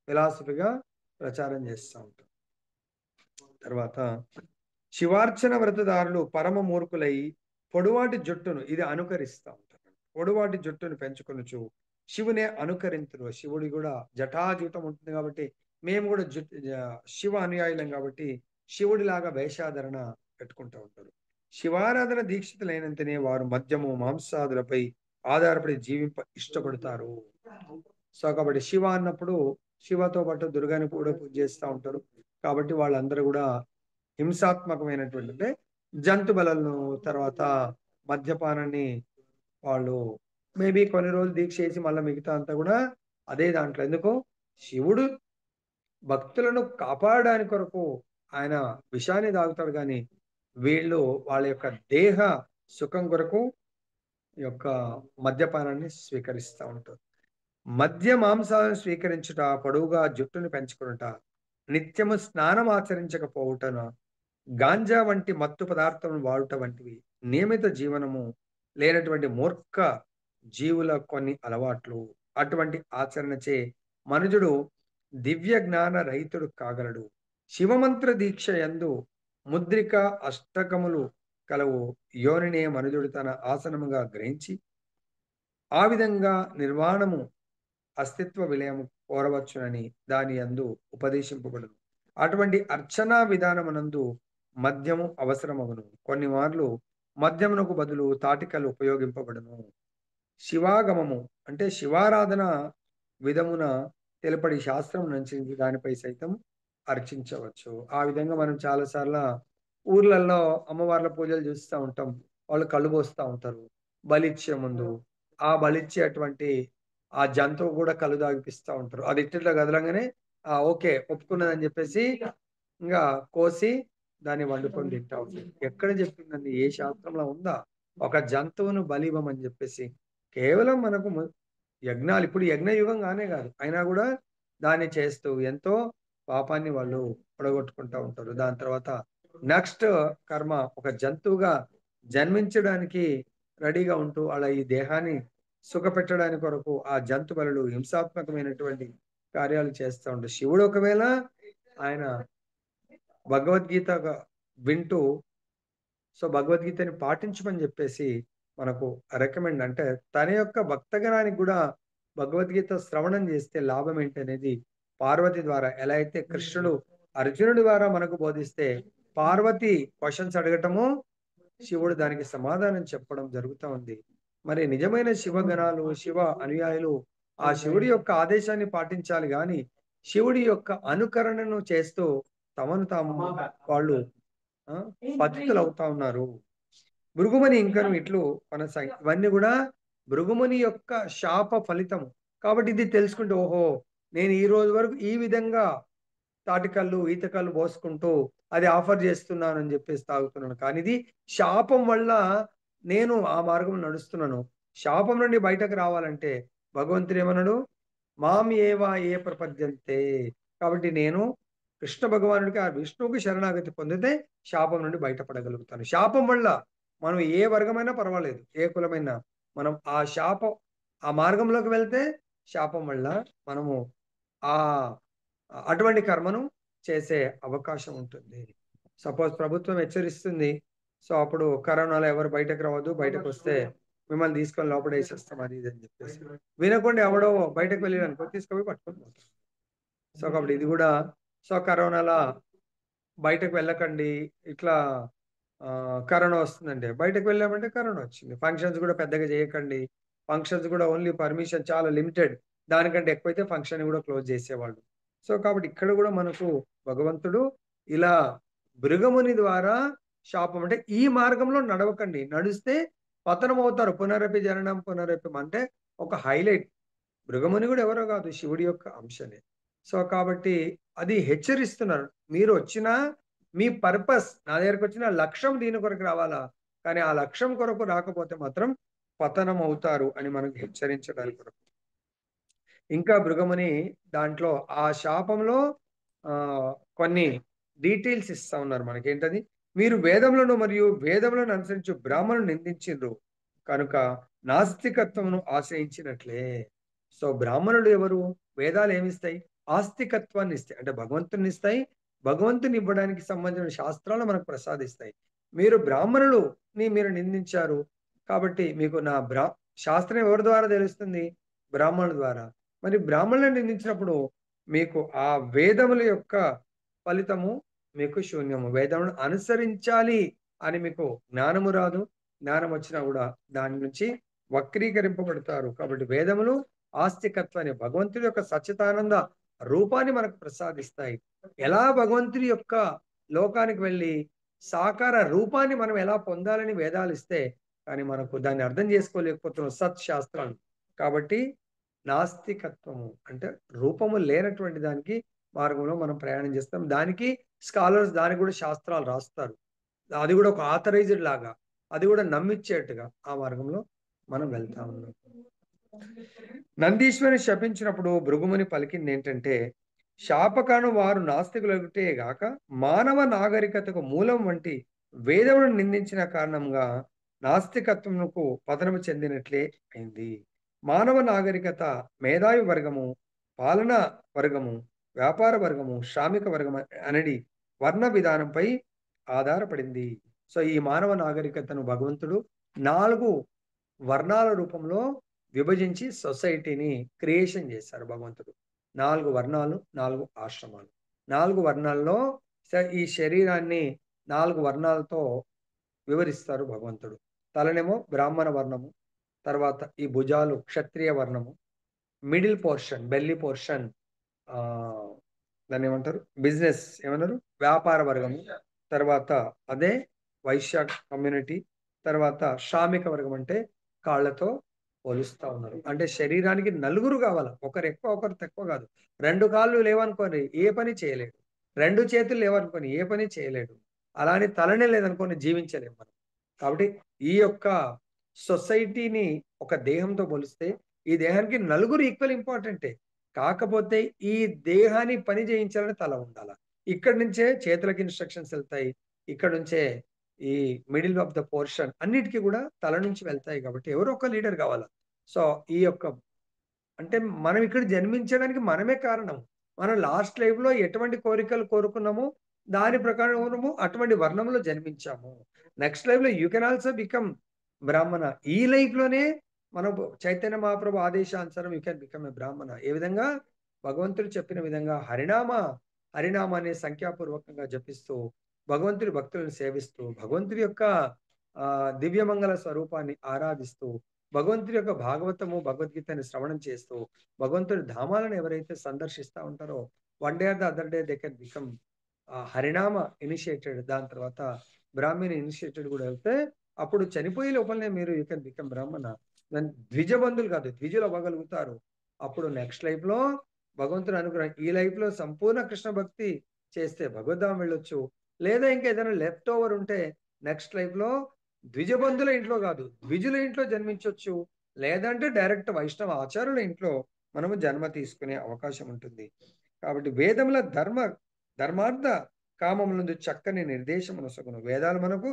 ఫిలాసఫీగా ప్రచారం చేస్తూ ఉంటారు. తర్వాత శివార్చన వ్రతదారులు పరమ మూర్ఖులై పొడువాటి జుట్టును ఇది అనుకరిస్తూ ఉంటారు. పొడువాటి జుట్టును పెంచుకొనుచు శివునే అనుకరింతురు. శివుడి కూడా జటాజూటం ఉంటుంది కాబట్టి మేము కూడా శివ అనుయాయులం కాబట్టి శివుడిలాగా వేషాధరణ పెట్టుకుంటూ ఉంటారు. శివారాధన దీక్షితులైనంతనే వారు మద్యము మాంసాదులపై ఆధారపడి జీవింప ఇష్టపడతారు. సో కాబట్టి శివ అన్నప్పుడు శివతో పాటు దుర్గాని కూడా పూజ చేస్తూ ఉంటారు. కాబట్టి వాళ్ళందరూ కూడా హింసాత్మకమైనటువంటి అంటే జంతు బలులను తర్వాత మద్యపానాన్ని వాళ్ళు మేబీ కొన్ని రోజులు దీక్ష చేసి మళ్ళీ మిగతా అంతా కూడా అదే దాంట్లో ఎందుకో శివుడు భక్తులను కాపాడడానికి కొరకు ఆయన విషాన్ని తాగుతాడు కానీ వీళ్ళు వాళ్ళ యొక్క దేహ సుఖం కొరకు యొక్క మద్యపానాన్ని స్వీకరిస్తూ ఉంటారు. మద్య మాంసాలను స్వీకరించుట, పొడవుగా జుట్టును పెంచుకునుట, నిత్యము స్నానం ఆచరించకపోవుటన, గాంజా వంటి మత్తు పదార్థం వాడుట వంటివి నియమిత జీవనము లేనటువంటి మూర్ఖ జీవుల కొన్ని అలవాట్లు. అటువంటి ఆచరణచే మనుజుడు దివ్య జ్ఞాన రహితుడు కాగలడు. శివమంత్ర దీక్ష యందు ముద్రిక అష్టకములు కలవు యోనినే మనుజుడు తన ఆసనముగా గ్రహించి ఆ విధంగా నిర్వాణము అస్తిత్వ విలయము కోరవచ్చునని దాని యందు ఉపదేశింపబడును. అటువంటి అర్చనా విధానమునందు మద్యము అవసరమగును. కొన్ని మార్లు మద్యమునకు బదులు తాటికలు ఉపయోగింపబడును. శివాగమము అంటే శివారాధన విధమున తెలుపడి శాస్త్రం నుంచి దానిపై సైతం అర్చించవచ్చు. ఆ విధంగా మనం చాలాసార్లు ఊర్లలో అమ్మవార్ల పూజలు చూస్తూ ఉంటాం. వాళ్ళు కళ్ళు పోస్తూ ఉంటారు బలిచ్చే ముందు. ఆ బలిచ్చేటువంటి ఆ జంతువు కూడా కళ్ళు తాగిపిస్తూ ఉంటారు. అది ఇట్లా కదలంగానే ఓకే ఒప్పుకున్నదని చెప్పేసి ఇంకా కోసి దాన్ని వండుకొని తింటా ఉంటారు. ఎక్కడ చెప్పిందండి? ఏ శాస్త్రంలో ఉందా ఒక జంతువును బలి ఇవ్వమని చెప్పేసి? కేవలం మనకు యజ్ఞాలు ఇప్పుడు యజ్ఞయుగం కానే కాదు అయినా కూడా దాన్ని చేస్తూ ఎంతో పాపాన్ని వాళ్ళు పొడగొట్టుకుంటూ ఉంటారు. దాని తర్వాత నెక్స్ట్ కర్మ ఒక జంతువుగా జన్మించడానికి రెడీగా ఉంటూ అలా ఈ దేహాన్ని సుఖపెట్టడానికి కొరకు ఆ జంతు బలులు హింసాత్మకమైనటువంటి కార్యాలు చేస్తూ ఉంటారు. శివుడు ఒకవేళ ఆయన భగవద్గీత వింటూ సో భగవద్గీతని పాటించమని చెప్పేసి మనకు రికమెండ్ అంటే తన యొక్క భక్తగణానికి కూడా భగవద్గీత శ్రవణం చేస్తే లాభం ఏంటి అనేది పార్వతి ద్వారా ఎలా అయితే కృష్ణుడు అర్జునుడి ద్వారా మనకు బోధిస్తే పార్వతి క్వశ్చన్స్ అడగటము శివుడు దానికి సమాధానం చెప్పడం జరుగుతూ ఉంది. మరి నిజమైన శివగణాలు శివ అనుయాయులు ఆ శివుడి యొక్క ఆదేశాన్ని పాటించాలి కానీ శివుడి యొక్క అనుకరణను చేస్తూ తమను తాము వాళ్ళు పతితులు అవుతా ఉన్నారు. భృగుముని ఇంకను ఇట్లు కొనసాగి ఇవన్నీ కూడా భృగుముని యొక్క శాప ఫలితము. కాబట్టి ఇది తెలుసుకుంటే ఓహో నేను ఈ రోజు వరకు ఈ విధంగా తాటికల్లు ఈతకల్లు పోసుకుంటూ అది ఆఫర్ చేస్తున్నాను అని చెప్పేసి తాగుతున్నాను. కానీ ఇది శాపం వల్ల నేను ఆ మార్గం నడుస్తున్నాను. శాపం నుండి బయటకు రావాలంటే భగవంతుడు ఏమన్నాడు? మాం ఏవా ఏ ప్రపద్యంతే కాబట్టి నేను కృష్ణ భగవానుడికి ఆ విష్ణువుకి శరణాగతి పొందితే శాపం నుండి బయటపడగలుగుతాను. శాపం వల్ల మనం ఏ వర్గమైనా పర్వాలేదు, ఏ కులమైనా మనం ఆ మార్గంలోకి వెళ్తే శాపం వల్ల మనము ఆ అటువంటి కర్మను చేసే అవకాశం ఉంటుంది. సపోజ్ ప్రభుత్వం హెచ్చరిస్తుంది, సో అప్పుడు కరోనాలో ఎవరు బయటకు రావద్దు, బయటకు వస్తే మిమ్మల్ని తీసుకొని లోపడేసేస్తాం అది ఇది అని చెప్పేసి వినకుండా ఎవడో బయటకు వెళ్ళి అనుకో తీసుకొని పట్టుకొని పోతాం. సో కాబట్టి ఇది కూడా, సో కరోనాలో బయటకు వెళ్ళకండి, ఇట్లా కరోనా వస్తుందండి, బయటకు వెళ్ళామంటే కరోనా వచ్చింది. ఫంక్షన్స్ కూడా పెద్దగా చేయకండి, ఫంక్షన్స్ కూడా ఓన్లీ పర్మిషన్ చాలా లిమిటెడ్, దానికంటే ఎక్కువైతే ఫంక్షన్ కూడా క్లోజ్ చేసేవాళ్ళు. సో కాబట్టి ఇక్కడ కూడా మనకు భగవంతుడు ఇలా భృగముని ద్వారా శాపం, అంటే ఈ మార్గంలో నడవకండి, నడిస్తే పతనం అవుతారు, పునరపి జననం పునరపి అంటే ఒక హైలైట్. భృగముని కూడా ఎవరో కాదు, శివుడి యొక్క అంశనే. సో కాబట్టి అది హెచ్చరిస్తున్నారు, మీరు వచ్చినా మీ పర్పస్ నా దగ్గరకు వచ్చిన లక్ష్యం దీని కొరకు రావాలా, కానీ ఆ లక్ష్యం కొరకు రాకపోతే మాత్రం పతనం అవుతారు అని మనకు హెచ్చరించడానికి కొరకు. ఇంకా భృగముని దాంట్లో ఆ శాపంలో ఆ కొన్ని డీటెయిల్స్ ఇస్తా ఉన్నారు మనకి. ఏంటది? మీరు వేదములను మరియు వేదములను అనుసరించు బ్రాహ్మణులు నిందించిండ్రు కనుక నాస్తికత్వమును ఆశ్రయించినట్లే. సో బ్రాహ్మణులు ఎవరు? వేదాలు ఏమిస్తాయి? ఆస్తికత్వాన్ని ఇస్తాయి, అంటే భగవంతుని ఇస్తాయి, భగవంతుని ఇవ్వడానికి సంబంధించిన శాస్త్రాలు మనకు ప్రసాదిస్తాయి. మీరు బ్రాహ్మణులని మీరు నిందించారు కాబట్టి మీకు నా శాస్త్రం ఎవరి ద్వారా తెలుస్తుంది? బ్రాహ్మణుల ద్వారా. మరి బ్రాహ్మణులను నిందించినప్పుడు మీకు ఆ వేదముల యొక్క ఫలితము మీకు శూన్యము. వేదములను అనుసరించాలి అని మీకు జ్ఞానము రాదు, జ్ఞానం వచ్చినా కూడా దాని నుంచి వక్రీకరింపబడతారు. కాబట్టి వేదములు ఆస్తికత్వాన్ని, భగవంతుడి యొక్క సచ్చిదానంద రూపాన్ని మనకు ప్రసాదిస్తాయి. ఎలా భగవంతుడి యొక్క లోకానికి వెళ్ళి సాకార రూపాన్ని మనం ఎలా పొందాలని వేదాలు ఇస్తే, కానీ మనకు దాన్ని అర్థం చేసుకోలేకపోతున్నాం సత్ శాస్త్రాలు. కాబట్టి నాస్తికత్వము అంటే రూపము లేనటువంటి దానికి మార్గంలో మనం ప్రయాణం చేస్తాం. దానికి స్కాలర్స్ దానికి కూడా శాస్త్రాలు రాస్తారు, అది కూడా ఒక ఆథరైజ్డ్ లాగా, అది కూడా నమ్మిచ్చేట్టుగా ఆ మార్గంలో మనం వెళ్తా ఉన్నాం. నందీశ్వరిని శపించినప్పుడు భృగుముని పలికింది ఏంటంటే, శాపకాను వారు నాస్తికులొకటే గాక మానవ నాగరికతకు మూలం వంటి వేదములను నిందించిన కారణంగా నాస్తికత్వమునకు పతనము చెందినట్లే అయింది. మానవ నాగరికత మేధావి వర్గము, పాలనా వర్గము, వ్యాపార వర్గము, శ్రామిక వర్గం అనేది వర్ణ విధానంపై ఆధారపడింది. సో ఈ మానవ నాగరికతను భగవంతుడు 4 వర్ణాల రూపంలో విభజించి సొసైటీని క్రియేషన్ చేశారు భగవంతుడు. 4 వర్ణాలు, 4 ఆశ్రమాలు. 4 వర్ణాల్లో ఈ శరీరాన్ని 4 వర్ణాలతో వివరిస్తారు భగవంతుడు. తలనేమో బ్రాహ్మణ వర్ణము, తర్వాత ఈ భుజాలు క్షత్రియ వర్ణము, మిడిల్ పోర్షన్ బెల్లి పోర్షన్ దాన్ని ఏమంటారు, బిజినెస్ ఏమన్నారు, వ్యాపార వర్గము, తర్వాత అదే వైశ్య కమ్యూనిటీ, తర్వాత శ్రామిక వర్గం అంటే కాళ్ళతో పోలుస్తా ఉన్నారు. అంటే శరీరానికి నలుగురు కావాలా, ఒకరు ఎక్కువ ఒకరు తక్కువ కాదు. 2 కాళ్ళు లేవనుకోని ఏ పని చేయలేడు, 2 చేతులు లేవనుకోని ఏ పని చేయలేడు, అలానే తలనే లేదనుకోని జీవించలేము మనం. కాబట్టి ఈ యొక్క సొసైటీని ఒక దేహంతో పోలిస్తే ఈ దేహానికి నలుగురు ఈక్వల్ ఇంపార్టెంటే. కాకపోతే ఈ దేహాన్ని పని చేయించాలని తల ఉండాల. ఇక్కడి నుంచే చేతులకి ఇన్స్ట్రక్షన్స్ వెళ్తాయి, ఇక్కడ నుంచే ఈ మిడిల్ ఆఫ్ ద పోర్షన్ అన్నిటికీ కూడా తల నుంచి వెళ్తాయి. కాబట్టి ఎవరో ఒక లీడర్ కావాలా. సో ఈ యొక్క అంటే మనం ఇక్కడ జన్మించడానికి మనమే కారణం. మనం లాస్ట్ లైఫ్ లో ఎటువంటి కోరికలు కోరుకున్నామో దాని ప్రకారము అటువంటి వర్ణంలో జన్మించాము. నెక్స్ట్ లైఫ్ లో యూ కెన్ ఆల్సో బికమ్ బ్రాహ్మణ. ఈ లైఫ్ లోనే మనం చైతన్య మహాప్రభు ఆదేశానుసారం యూ కెన్ బికమ్ ఏ బ్రాహ్మణ. ఏ విధంగా? భగవంతుడు చెప్పిన విధంగా హరినామాన్ని సంఖ్యాపూర్వకంగా జపిస్తూ, భగవంతుడి భక్తులను సేవిస్తూ, భగవంతుడి యొక్క దివ్యమంగళ స్వరూపాన్ని ఆరాధిస్తూ, భగవంతుడి యొక్క భాగవతము భగవద్గీతని శ్రవణం చేస్తూ, భగవంతుడి ధామాలను ఎవరైతే సందర్శిస్తూ ఉంటారో one day or the other day they can become హరినామ ఇనిషియేటెడ్. దాని తర్వాత బ్రాహ్మణ ఇనిషియేటెడ్ కూడా వెళ్తే అప్పుడు చనిపోయే లోపలనే మీరు యూ కెన్ బికమ్ బ్రాహ్మణ. ద్విజ బంధువులు కాదు, ద్విజులు అవ్వగలుగుతారు. అప్పుడు నెక్స్ట్ లైఫ్ లో భగవంతుని అనుగ్రహం, ఈ లైఫ్ లో సంపూర్ణ కృష్ణ భక్తి చేస్తే భగవద్ధామం వెళ్ళొచ్చు. లేదా ఇంకా ఏదైనా లెఫ్ట్ ఓవర్ ఉంటే నెక్స్ట్ లైఫ్ లో ద్విజ బంధువుల ఇంట్లో కాదు, ద్విజుల ఇంట్లో జన్మించవచ్చు. లేదంటే డైరెక్ట్ వైష్ణవ ఆచార్యుల ఇంట్లో మనము జన్మ తీసుకునే అవకాశం ఉంటుంది. కాబట్టి వేదముల ధర్మార్థ కామములందు చక్కని నిర్దేశమునొసగును. వేదాలు మనకు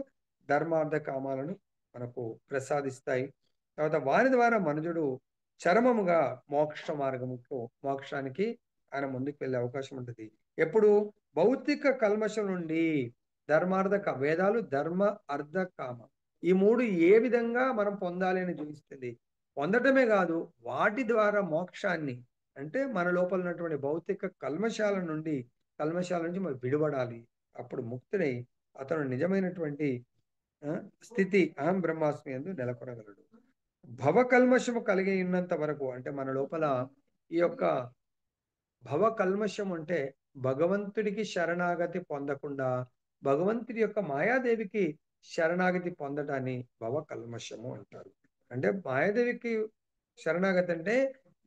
ధర్మార్థ కామాలను మనకు ప్రసాదిస్తాయి. తర్వాత వారి ద్వారా మనుజుడు చరమముగా మోక్షానికి ఆయన ముందుకు వెళ్ళే అవకాశం ఉంటుంది. ఎప్పుడు భౌతిక కల్మషం నుండి వేదాలు ధర్మ అర్థ కామ ఈ మూడు ఏ విధంగా మనం పొందాలి అని చూపిస్తుంది. పొందటమే కాదు, వాటి ద్వారా మోక్షాన్ని అంటే మన లోపల ఉన్నటువంటి భౌతిక కల్మషాల నుంచి మనం విడిపడాలి. అప్పుడు ముక్తుడై అతను నిజమైనటువంటి స్థితి అహం బ్రహ్మాస్మి యందు నెలకొనగలడు. భవకల్మషము కలిగి ఉన్నంత వరకు అంటే మన లోపల ఈ యొక్క భవకల్మషం అంటే భగవంతుడికి శరణాగతి పొందకుండా భగవంతుడి యొక్క మాయాదేవికి శరణాగతి పొందటాన్ని భవకల్మషము అంటారు. అంటే మాయాదేవికి శరణాగతి అంటే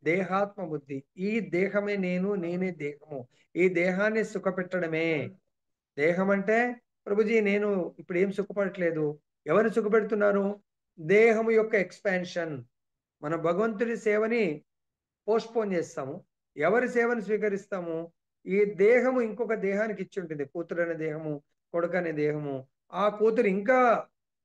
దేహాత్మ బుద్ధి, ఈ దేహమే నేను, నేనే దేహము, ఈ దేహాన్ని సుఖపెట్టడమే. దేహం అంటే ప్రభుజీ నేను ఇప్పుడు ఏం సుఖపడట్లేదు, ఎవరిని సుఖపెడుతున్నారు? దేహము యొక్క ఎక్స్పాన్షన్. మన భగవంతుడి సేవని పోస్ట్పోన్ చేస్తాము, ఎవరి సేవను స్వీకరిస్తాము? ఈ దేహము ఇంకొక దేహానికి ఇచ్చి ఉంటుంది, కూతురు అనే దేహము, కొడుకు అనే దేహము. ఆ కూతురు ఇంకా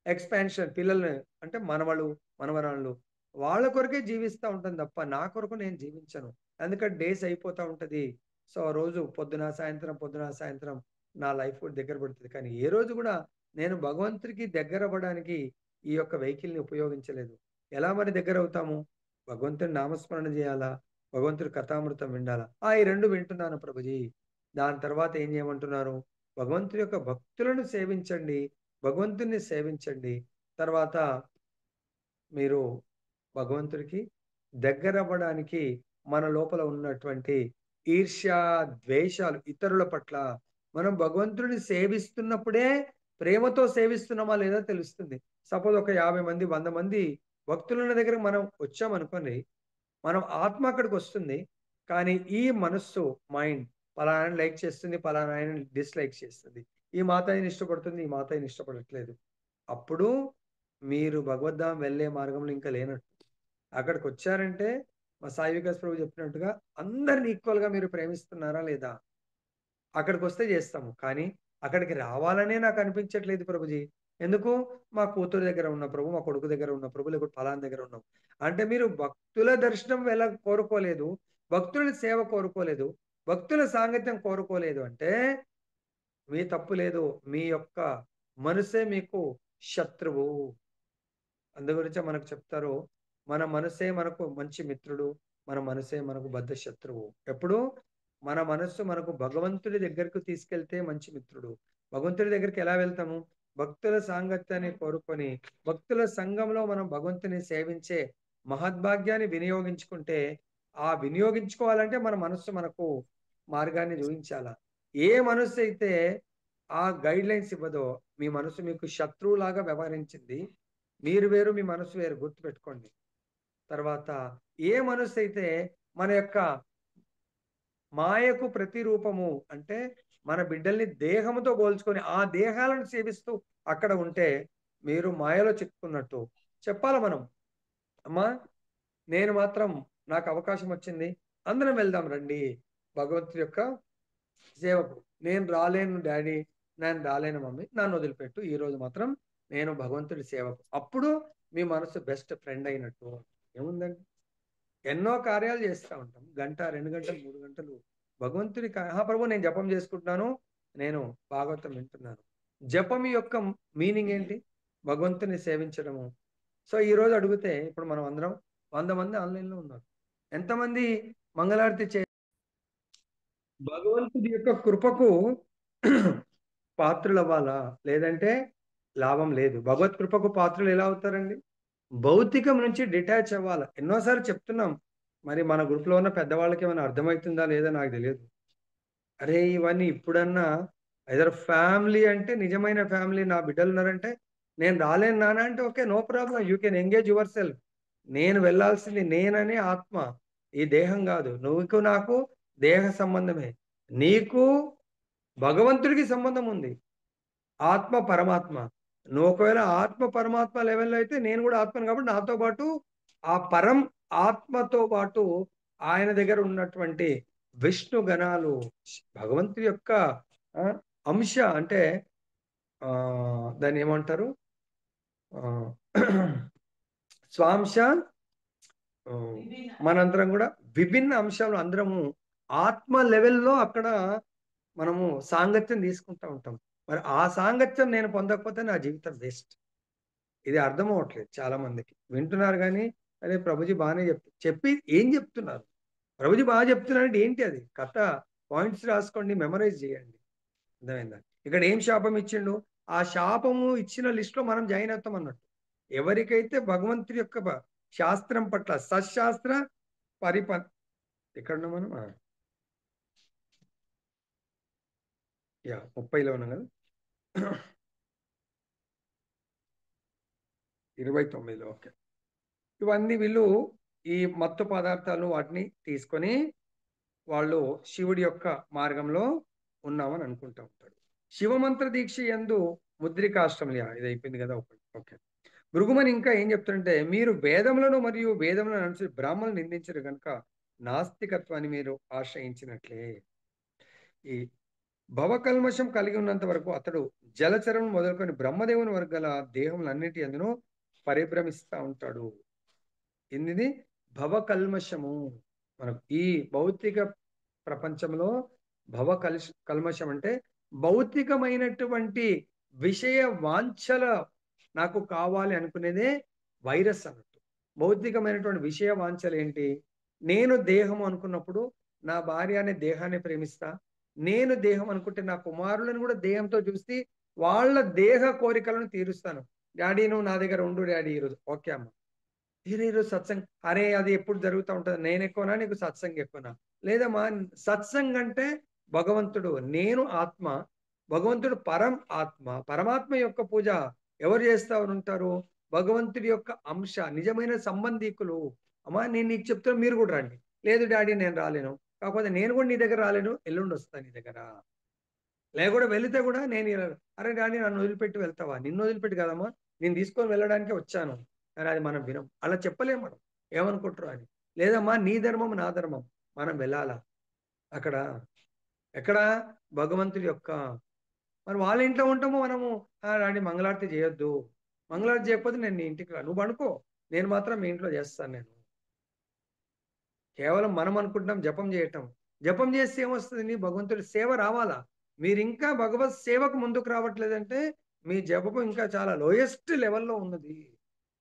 ఎక్స్పాన్షన్, పిల్లల్ని అంటే మనవలు మనవరాళ్ళు వాళ్ళ కొరకే జీవిస్తూ ఉంటుంది తప్ప నా కొరకు నేను జీవించను. ఎందుకంటే డేస్ అయిపోతూ ఉంటుంది. సో రోజు పొద్దున సాయంత్రం నా లైఫ్ కూడా దగ్గర పడుతుంది. కానీ ఏ రోజు కూడా నేను భగవంతుడికి దగ్గర అవ్వడానికి ఈ యొక్క వెహికల్ని ఉపయోగించలేదు. ఎలా మరి దగ్గర అవుతాము? భగవంతుని నామస్మరణ చేయాలా, భగవంతుడి కథామృతం వినాలా. ఈ రెండు వింటున్నాను ప్రభుజీ. దాని తర్వాత ఏం చేయమంటున్నారు? భగవంతుడి యొక్క భక్తులను సేవించండి, భగవంతుని సేవించండి. తర్వాత మీరు భగవంతుడికి దగ్గర అవ్వడానికి మన లోపల ఉన్నటువంటి ఈర్ష్య ద్వేషాలు ఇతరుల పట్ల మనం భగవంతుడిని సేవిస్తున్నప్పుడే ప్రేమతో సేవిస్తున్నామా లేదా తెలుస్తుంది. సపోజ్ ఒక 50 మంది 100 మంది భక్తుల దగ్గర మనం వచ్చామనుకోండి, మనం ఆత్మ అక్కడికి వస్తుంది. కానీ ఈ మనస్సు మైండ్ పలానా లైక్ చేస్తుంది, పలానా ఆయన డిస్లైక్ చేస్తుంది, ఈ మాతాయిని ఇష్టపడుతుంది, ఈ మాతాయిని ఇష్టపడట్లేదు. అప్పుడు మీరు భగవద్ధాం వెళ్ళే మార్గంలో ఇంకా లేనట్టు. అక్కడికి వచ్చారంటే మా సాయి వికాస్ ప్రభు చెప్పినట్టుగా అందరిని ఈక్వల్గా మీరు ప్రేమిస్తున్నారా లేదా? అక్కడికి వస్తే చేస్తాము. కానీ అక్కడికి రావాలనే నాకు అనిపించట్లేదు ప్రభుజీ. ఎందుకు? మా కూతురు దగ్గర ఉన్న ప్రభు, మా కొడుకు దగ్గర ఉన్న ప్రభు, లేకపోతే ఫలానా దగ్గర ఉన్నాం అంటే మీరు భక్తుల దర్శనం కోరుకోలేదు, భక్తుల సేవ కోరుకోలేదు, భక్తుల సాంగత్యం కోరుకోలేదు అంటే మీ తప్పు లేదు. మీ యొక్క మనసే మీకు శత్రువు. అందు గురించే మనకు చెప్తారు, మన మనసే మనకు మంచి మిత్రుడు, మన మనసే మనకు బద్ధ శత్రువు. ఎప్పుడు మన మనస్సు మనకు భగవంతుడి దగ్గరకు తీసుకెళ్తే మంచి మిత్రుడు. భగవంతుడి దగ్గరికి ఎలా వెళ్తాము? భక్తుల సాంగత్యాన్ని కోరుకొని భక్తుల సంఘంలో మనం భగవంతుని సేవించే మహద్భాగ్యాన్ని వినియోగించుకుంటే, ఆ వినియోగించుకోవాలంటే మన మనస్సు మనకు మార్గాన్ని చూపించాల. ఏ మనస్సు అయితే ఆ గైడ్ లైన్స్ ఇవ్వదో మీ మనసు మీకు శత్రువులాగా వ్యవహరించింది. మీరు వేరు, మీ మనసు వేరు, గుర్తుపెట్టుకోండి. తర్వాత ఏ మనస్సు అయితే మన యొక్క మాయకు ప్రతిరూపము అంటే మన బిడ్డల్ని దేహంతో పోల్చుకొని ఆ దేహాలను సేవిస్తూ అక్కడ ఉంటే మీరు మాయలో చిక్కుకున్నట్టు చెప్పాలి. మనం అమ్మా నేను మాత్రం నాకు అవకాశం వచ్చింది, అందరం వెళ్దాం రండి భగవంతుడి యొక్క సేవకు. నేను రాలేను డాడీ, నేను రాలేను మమ్మీ, నన్ను వదిలిపెట్టు, ఈ రోజు మాత్రం నేను భగవంతుడి సేవకు. అప్పుడు మీ మనసు బెస్ట్ ఫ్రెండ్ అయినట్టు. ఏముందండి, ఎన్నో కార్యాలు చేస్తూ ఉంటాం, 1 గంట 2 గంటలు 3 గంటలు భగవంతుడి ప్రభు నేను జపం చేసుకుంటున్నాను, నేను భాగవతం వింటున్నాను. జపం యొక్క మీనింగ్ ఏంటి? భగవంతుని సేవించడము. సో ఈ రోజు అడిగితే ఇప్పుడు మనం అందరం 100 మంది ఆన్లైన్లో ఉన్నారు. ఎంతమంది మంగళారతి భగవంతుడి యొక్క కృపకు పాత్రులు అవ్వాలా, లేదంటే లాభం లేదు. భగవత్ కృపకు పాత్రులు ఎలా అవుతారండి? భౌతికం నుంచి డిటాచ్ అవ్వాలి. ఎన్నోసార్లు చెప్తున్నాం, మరి మన గ్రూప్లో ఉన్న పెద్దవాళ్ళకి ఏమైనా అర్థమవుతుందా లేదా నాకు తెలియదు. అరే ఇవన్నీ ఇప్పుడన్నా ఐదర్ ఫ్యామిలీ అంటే నిజమైన ఫ్యామిలీ, నా బిడ్డలు ఉన్నారంటే నేను రాలేను నాన్న అంటే okay, no problem, you can engage yourself. నేను వెళ్ళాల్సింది నేననే ఆత్మ, ఈ దేహం కాదు. నువ్వుకు నాకు దేహ సంబంధమే, నీకు భగవంతుడికి సంబంధం ఉంది, ఆత్మ పరమాత్మ. నువ్వు ఒకవేళ ఆత్మ పరమాత్మ లెవెల్లో అయితే నేను కూడా ఆత్మను, కాబట్టి నాతో పాటు ఆ పరం ఆత్మతో పాటు ఆయన దగ్గర ఉన్నటువంటి విష్ణు గణాలు, భగవంతుడి యొక్క అంశ అంటే దాన్ని ఏమంటారు, స్వాంశ, మనందరం కూడా విభిన్న అంశాలు అందరము ఆత్మ లెవెల్లో అక్కడ మనము సాంగత్యం తీసుకుంటూ ఉంటాం. మరి ఆ సాంగత్యం నేను పొందకపోతే నా జీవితం వేస్ట్. ఇది అర్థం అవ్వట్లేదు చాలా మందికి. వింటున్నారు కానీ అదే ప్రభుజీ బాగానే చెప్పి ఏం చెప్తున్నారు, ప్రభుజీ బాగా చెప్తున్నారంటే ఏంటి అది కథ, పాయింట్స్ రాసుకోండి, మెమరైజ్ చేయండి. అర్థమైందా? ఇక్కడ ఏం శాపం ఇచ్చిండు, ఆ శాపము ఇచ్చిన లిస్ట్ లో మనం జాయిన్ అవుతాం అన్నట్టు. ఎవరికైతే భగవంతుడి యొక్క శాస్త్రం పట్ల సశాస్త్ర ఎక్కడ మనం 30లో ఉన్నాం కదా, 29లో. ఓకే, ఇవన్నీ వీళ్ళు ఈ మత్తు పదార్థాలు వాటిని తీసుకొని వాళ్ళు శివుడి యొక్క మార్గంలో ఉన్నామని అనుకుంటూ ఉంటాడు. శివమంత్ర దీక్ష యందు ముద్రికాష్టములు, ఇది అయిపోయింది కదా. ఓకే, భృగుమని ఇంకా ఏం చెప్తుంటే, మీరు వేదములను మరియు వేదములను అనుసరి బ్రాహ్మణులు నిందించరు కనుక నాస్తికత్వాన్ని మీరు ఆశ్రయించినట్లే. ఈ భవకల్మషం కలిగి ఉన్నంత వరకు అతడు జలచరం మొదలుకొని బ్రహ్మదేవుని వర్గాల దేహములన్నిటి అందును పరిభ్రమిస్తూ ఉంటాడు. ఇది భవకల్మషము. మనకు ఈ భౌతిక ప్రపంచంలో కల్మషం అంటే భౌతికమైనటువంటి విషయ వాంఛల నాకు కావాలి అనుకునేదే వైరస్ అన్నట్టు. భౌతికమైనటువంటి విషయ వాంఛలు ఏంటి, నేను దేహం అనుకున్నప్పుడు నా భార్య అనే దేహాన్ని ప్రేమిస్తా, నేను దేహం అనుకుంటే నా కుమారులను కూడా దేహంతో చూసి వాళ్ళ దేహ కోరికలను తీరుస్తాను. డాడీ నువ్వు నా దగ్గర ఉండు డాడీ ఈరోజు. ఓకే అమ్మ, ఈరోజు సత్సంగ్, అరే అది ఎప్పుడు జరుగుతూ ఉంటుంది, నేను ఎక్కువనా నీకు సత్సంగ్ ఎక్కువనా? లేదమ్మా, సత్సంగ్ అంటే భగవంతుడు, నేను ఆత్మ, భగవంతుడు ఆత్మ, పరమాత్మ యొక్క పూజ ఎవరు చేస్తా ఉంటారు, భగవంతుడి యొక్క అంశ నిజమైన సంబంధీకులు. అమ్మా నేను నీకు చెప్తాను, మీరు కూడా రండి. లేదు డాడీ నేను రాలేను, కాకపోతే నేను కూడా నీ దగ్గర రాలేను, ఎల్లుండి వస్తాను నీ దగ్గర. లేకుండా వెళితే కూడా నేను అరే డాడీ నన్ను వదిలిపెట్టి వెళ్తావా? నిన్ను వదిలిపెట్టి కదమ్మా, నేను తీసుకొని వెళ్ళడానికే వచ్చాను. కానీ అది మనం వినం, అలా చెప్పలేము మనం, ఏమనుకుంటారు అని. లేదమ్మా నీ ధర్మం నా ధర్మం, మనం వెళ్ళాలా అక్కడ. ఎక్కడ భగవంతుడి యొక్క, మరి వాళ్ళ ఇంట్లో ఉంటామో మనము రాని మంగళారతి చేయొద్దు, మంగళారతి చేయకపోతే నేను నీ ఇంటికి రా, నువ్వు అనుకో, నేను మాత్రం మీ ఇంట్లో చేస్తాను. నేను కేవలం మనం అనుకుంటాం జపం చేయటం, జపం చేస్తే ఏమొస్తుంది, నీ భగవంతుడి సేవ రావాలా. మీరు ఇంకా భగవత్ సేవకు ముందుకు రావట్లేదంటే మీ జపం ఇంకా చాలా లోయెస్ట్ లెవెల్లో ఉన్నది.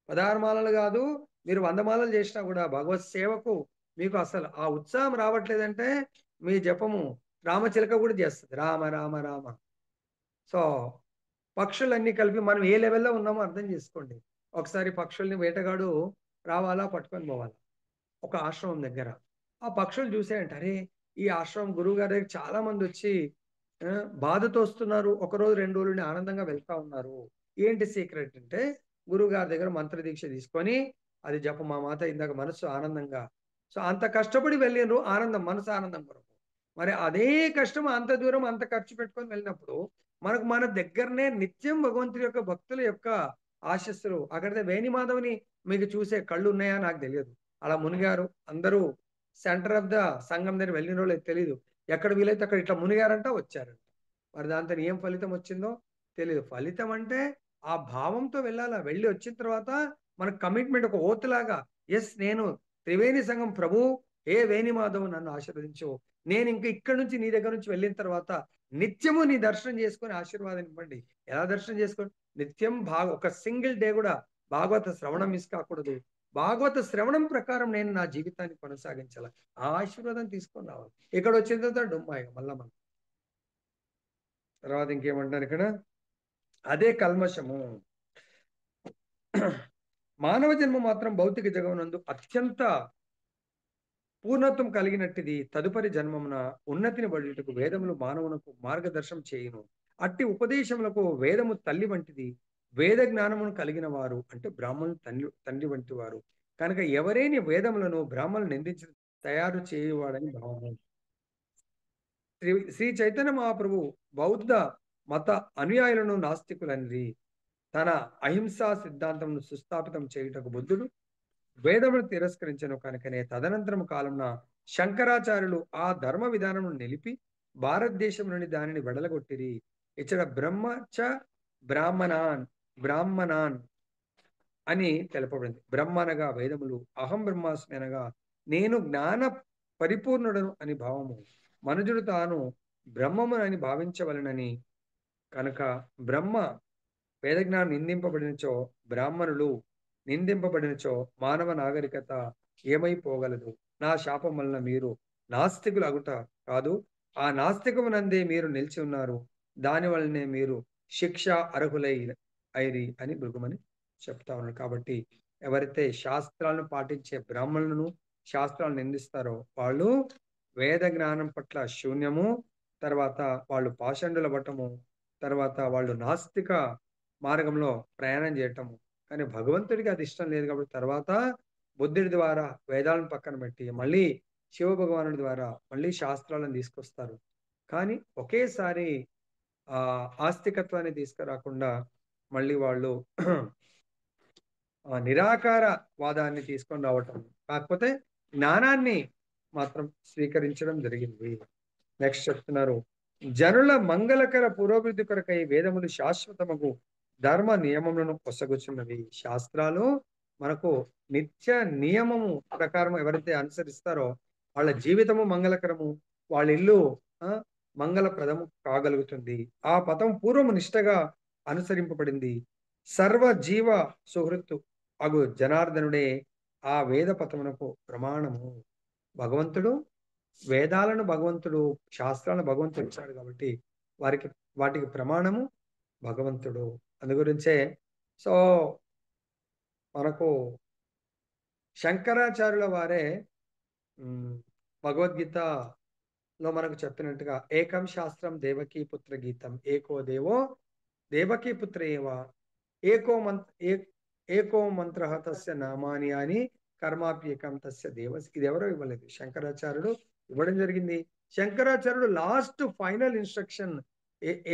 16 మాలలు కాదు, మీరు 100 మాలలు చేసినా కూడా భగవత్ సేవకు మీకు అసలు ఆ ఉత్సాహం రావట్లేదంటే మీ జపము రామచిలక కూడా చేస్తుంది, రామ రామ రామ. సో పక్షులన్నీ కలిపి మనం ఏ లెవెల్లో ఉన్నామో అర్థం చేసుకోండి. ఒకసారి పక్షుల్ని వేటగాడు రావాలా, పట్టుకొని పోవాలా ఒక ఆశ్రమం దగ్గర. ఆ పక్షులు చూసాయంట, అరే ఈ ఆశ్రమం గురువు గారి దగ్గర చాలా మంది వచ్చి బాధతో వస్తున్నారు, ఒకరోజు 2 రోజులు ఆనందంగా వెళ్తా ఉన్నారు. ఏంటి సీక్రెట్ అంటే, గురువు గారి దగ్గర మంత్ర దీక్ష తీసుకొని అది జపం, మా మాత ఇందాక మనసు ఆనందంగా, సో అంత కష్టపడి వెళ్ళిండ్రు, ఆనందం, మనసు ఆనందం కొరకు. మరి అదే కష్టం అంత దూరం అంత ఖర్చు పెట్టుకొని వెళ్ళినప్పుడు మనకు మన దగ్గరనే నిత్యం భగవంతుడి యొక్క భక్తుల యొక్క ఆశస్సులు. అక్కడైతే వేణిమాధవుని మీకు చూసే కళ్ళు ఉన్నాయా నాకు తెలియదు, అలా మునిగారు అందరూ. సెంటర్ ఆఫ్ ద సంఘం దగ్గర వెళ్ళిన రోజు తెలియదు, ఎక్కడ వీలైతే అక్కడ ఇట్లా మునిగారంట, వచ్చారంట. మరి దాంతో ఏం ఫలితం వచ్చిందో తెలియదు. ఫలితం అంటే ఆ భావంతో వెళ్ళాలా, వెళ్ళి వచ్చిన తర్వాత మన కమిట్మెంట్ ఒక ఓత్ లాగా, ఎస్ నేను త్రివేణి సంఘం ప్రభు, ఏ వేణిమాధవ్ నన్ను ఆశీర్వదించు, నేను ఇంకా ఇక్కడ నుంచి నీ దగ్గర నుంచి వెళ్ళిన తర్వాత నిత్యము నీ దర్శనం చేసుకొని ఆశీర్వాదం ఇవ్వండి. ఎలా దర్శనం చేసుకోండి, నిత్యం ఒక సింగిల్ డే కూడా భాగవత శ్రవణం మిస్ కాకూడదు, భాగవత శ్రవణం ప్రకారం నేను నా జీవితాన్ని కొనసాగించాలి, ఆ ఆశీర్వాదం తీసుకొని రావాలి. ఇక్కడ వచ్చిన తర్వాత డుమ్మాయి మళ్ళా మనం. తర్వాత ఇంకేమంటారు ఇక్కడ, అదే కల్మషము. మానవ జన్మ మాత్రం భౌతిక జగమునందు అత్యంత పూర్ణత్వం కలిగినట్టిది. తదుపరి జన్మమున ఉన్నతిని బడుటకు వేదములు మానవునకు మార్గదర్శనం చేయును. అట్టి ఉపదేశములకు వేదము తల్లి వంటిది. వేద జ్ఞానమును కలిగిన వారు అంటే బ్రాహ్మణులు తండ్రి వంటి వారు కనుక ఎవరైనా వేదములను బ్రాహ్మణులు నిందించి తయారు చేయవాడని భావము. శ్రీ చైతన్య మహాప్రభు బౌద్ధ మత అనుయాయులను నాస్తికులనిది తన అహింసా సిద్ధాంతమును సుస్థాపితం చేయుటకు బుద్ధుడు వేదమును తిరస్కరించను కనుకనే తదనంతరం కాలంన శంకరాచార్యులు ఆ ధర్మ విధానమును నిలిపి భారతదేశం నుండి దానిని వెడలగొట్టిరి. ఇచ్చట బ్రహ్మచ బ్రాహ్మణాన్ బ్రాహ్మణాన్ అని తెలపబడింది. బ్రహ్మ అనగా వేదములు, అహం బ్రహ్మాస్మి అనగా నేను జ్ఞాన పరిపూర్ణుడను అని భావము. మనుజుడు తాను బ్రహ్మమునని భావించవలనని కనుక బ్రహ్మ వేదజ్ఞానం నిందింపబడినచో, బ్రాహ్మణులు నిందింపబడినచో మానవ నాగరికత ఏమైపోగలదు? నా శాపం వలన మీరు నాస్తికులు అగుట కాదు, ఆ నాస్తికమునందే మీరు నిలిచి ఉన్నారు. దాని వలనే మీరు శిక్ష అర్హులై అయిరి అని భృగుమని చెప్తా ఉన్నాడు. కాబట్టి ఎవరైతే శాస్త్రాలను పాటించే బ్రాహ్మణులను శాస్త్రాలను నిందిస్తారో వాళ్ళు వేద జ్ఞానం పట్ల శూన్యము, తర్వాత వాళ్ళు పాషండుల పట్టము, తర్వాత వాళ్ళు నాస్తిక మార్గంలో ప్రయాణం చేయటము. కానీ భగవంతుడికి అది ఇష్టం లేదు కాబట్టి తర్వాత బుద్ధుడి ద్వారా వేదాలను పక్కన పెట్టి మళ్ళీ శివ భగవానుడి ద్వారా మళ్ళీ శాస్త్రాలను తీసుకొస్తారు. కానీ ఒకేసారి ఆస్తికత్వాన్ని తీసుకురాకుండా మళ్ళీ వాళ్ళు నిరాకార వాదాన్ని తీసుకొని రావటం, కాకపోతే జ్ఞానాన్ని మాత్రం స్వీకరించడం జరిగింది. నెక్స్ట్ చెప్తున్నారు, జనుల మంగళకర పురోభివృద్ధి కొరకై వేదములు శాశ్వతముగు ధర్మ నియమములను పొసగుచున్నవి. శాస్త్రాలు మనకు నిత్య నియమము ప్రకారం ఎవరైతే అనుసరిస్తారో వాళ్ళ జీవితము మంగళకరము, వాళ్ళ ఇల్లు ఆ, మంగళప్రదము కాగలుగుతుంది. ఆ పదం పూర్వము నిష్టగా అనుసరింపబడింది. సర్వ జీవ సుహృత్తు అగు జనార్దనుడే ఆ వేద పథమునకు ప్రమాణము. భగవంతుడు వేదాలను భగవంతుడు, శాస్త్రాలను భగవంతుడు ఇచ్చాడు కాబట్టి వాటికి ప్రమాణము భగవంతుడు. అందు గురించే సో మనకు శంకరాచార్యుల వారే భగవద్గీతలో మనకు చెప్పినట్టుగా ఏకం శాస్త్రం దేవకీ పుత్ర గీతం ఏకో దేవో దేవకీ పుత్ర ఏవ ఏకో మంత్ర తస్య నామాని అని కర్మాప్యేకం తస్య దేవస్. ఇది ఎవరో ఇవ్వలేదు, శంకరాచార్యుడు ఇవ్వడం జరిగింది. శంకరాచార్యుడు లాస్ట్ ఫైనల్ ఇన్స్ట్రక్షన్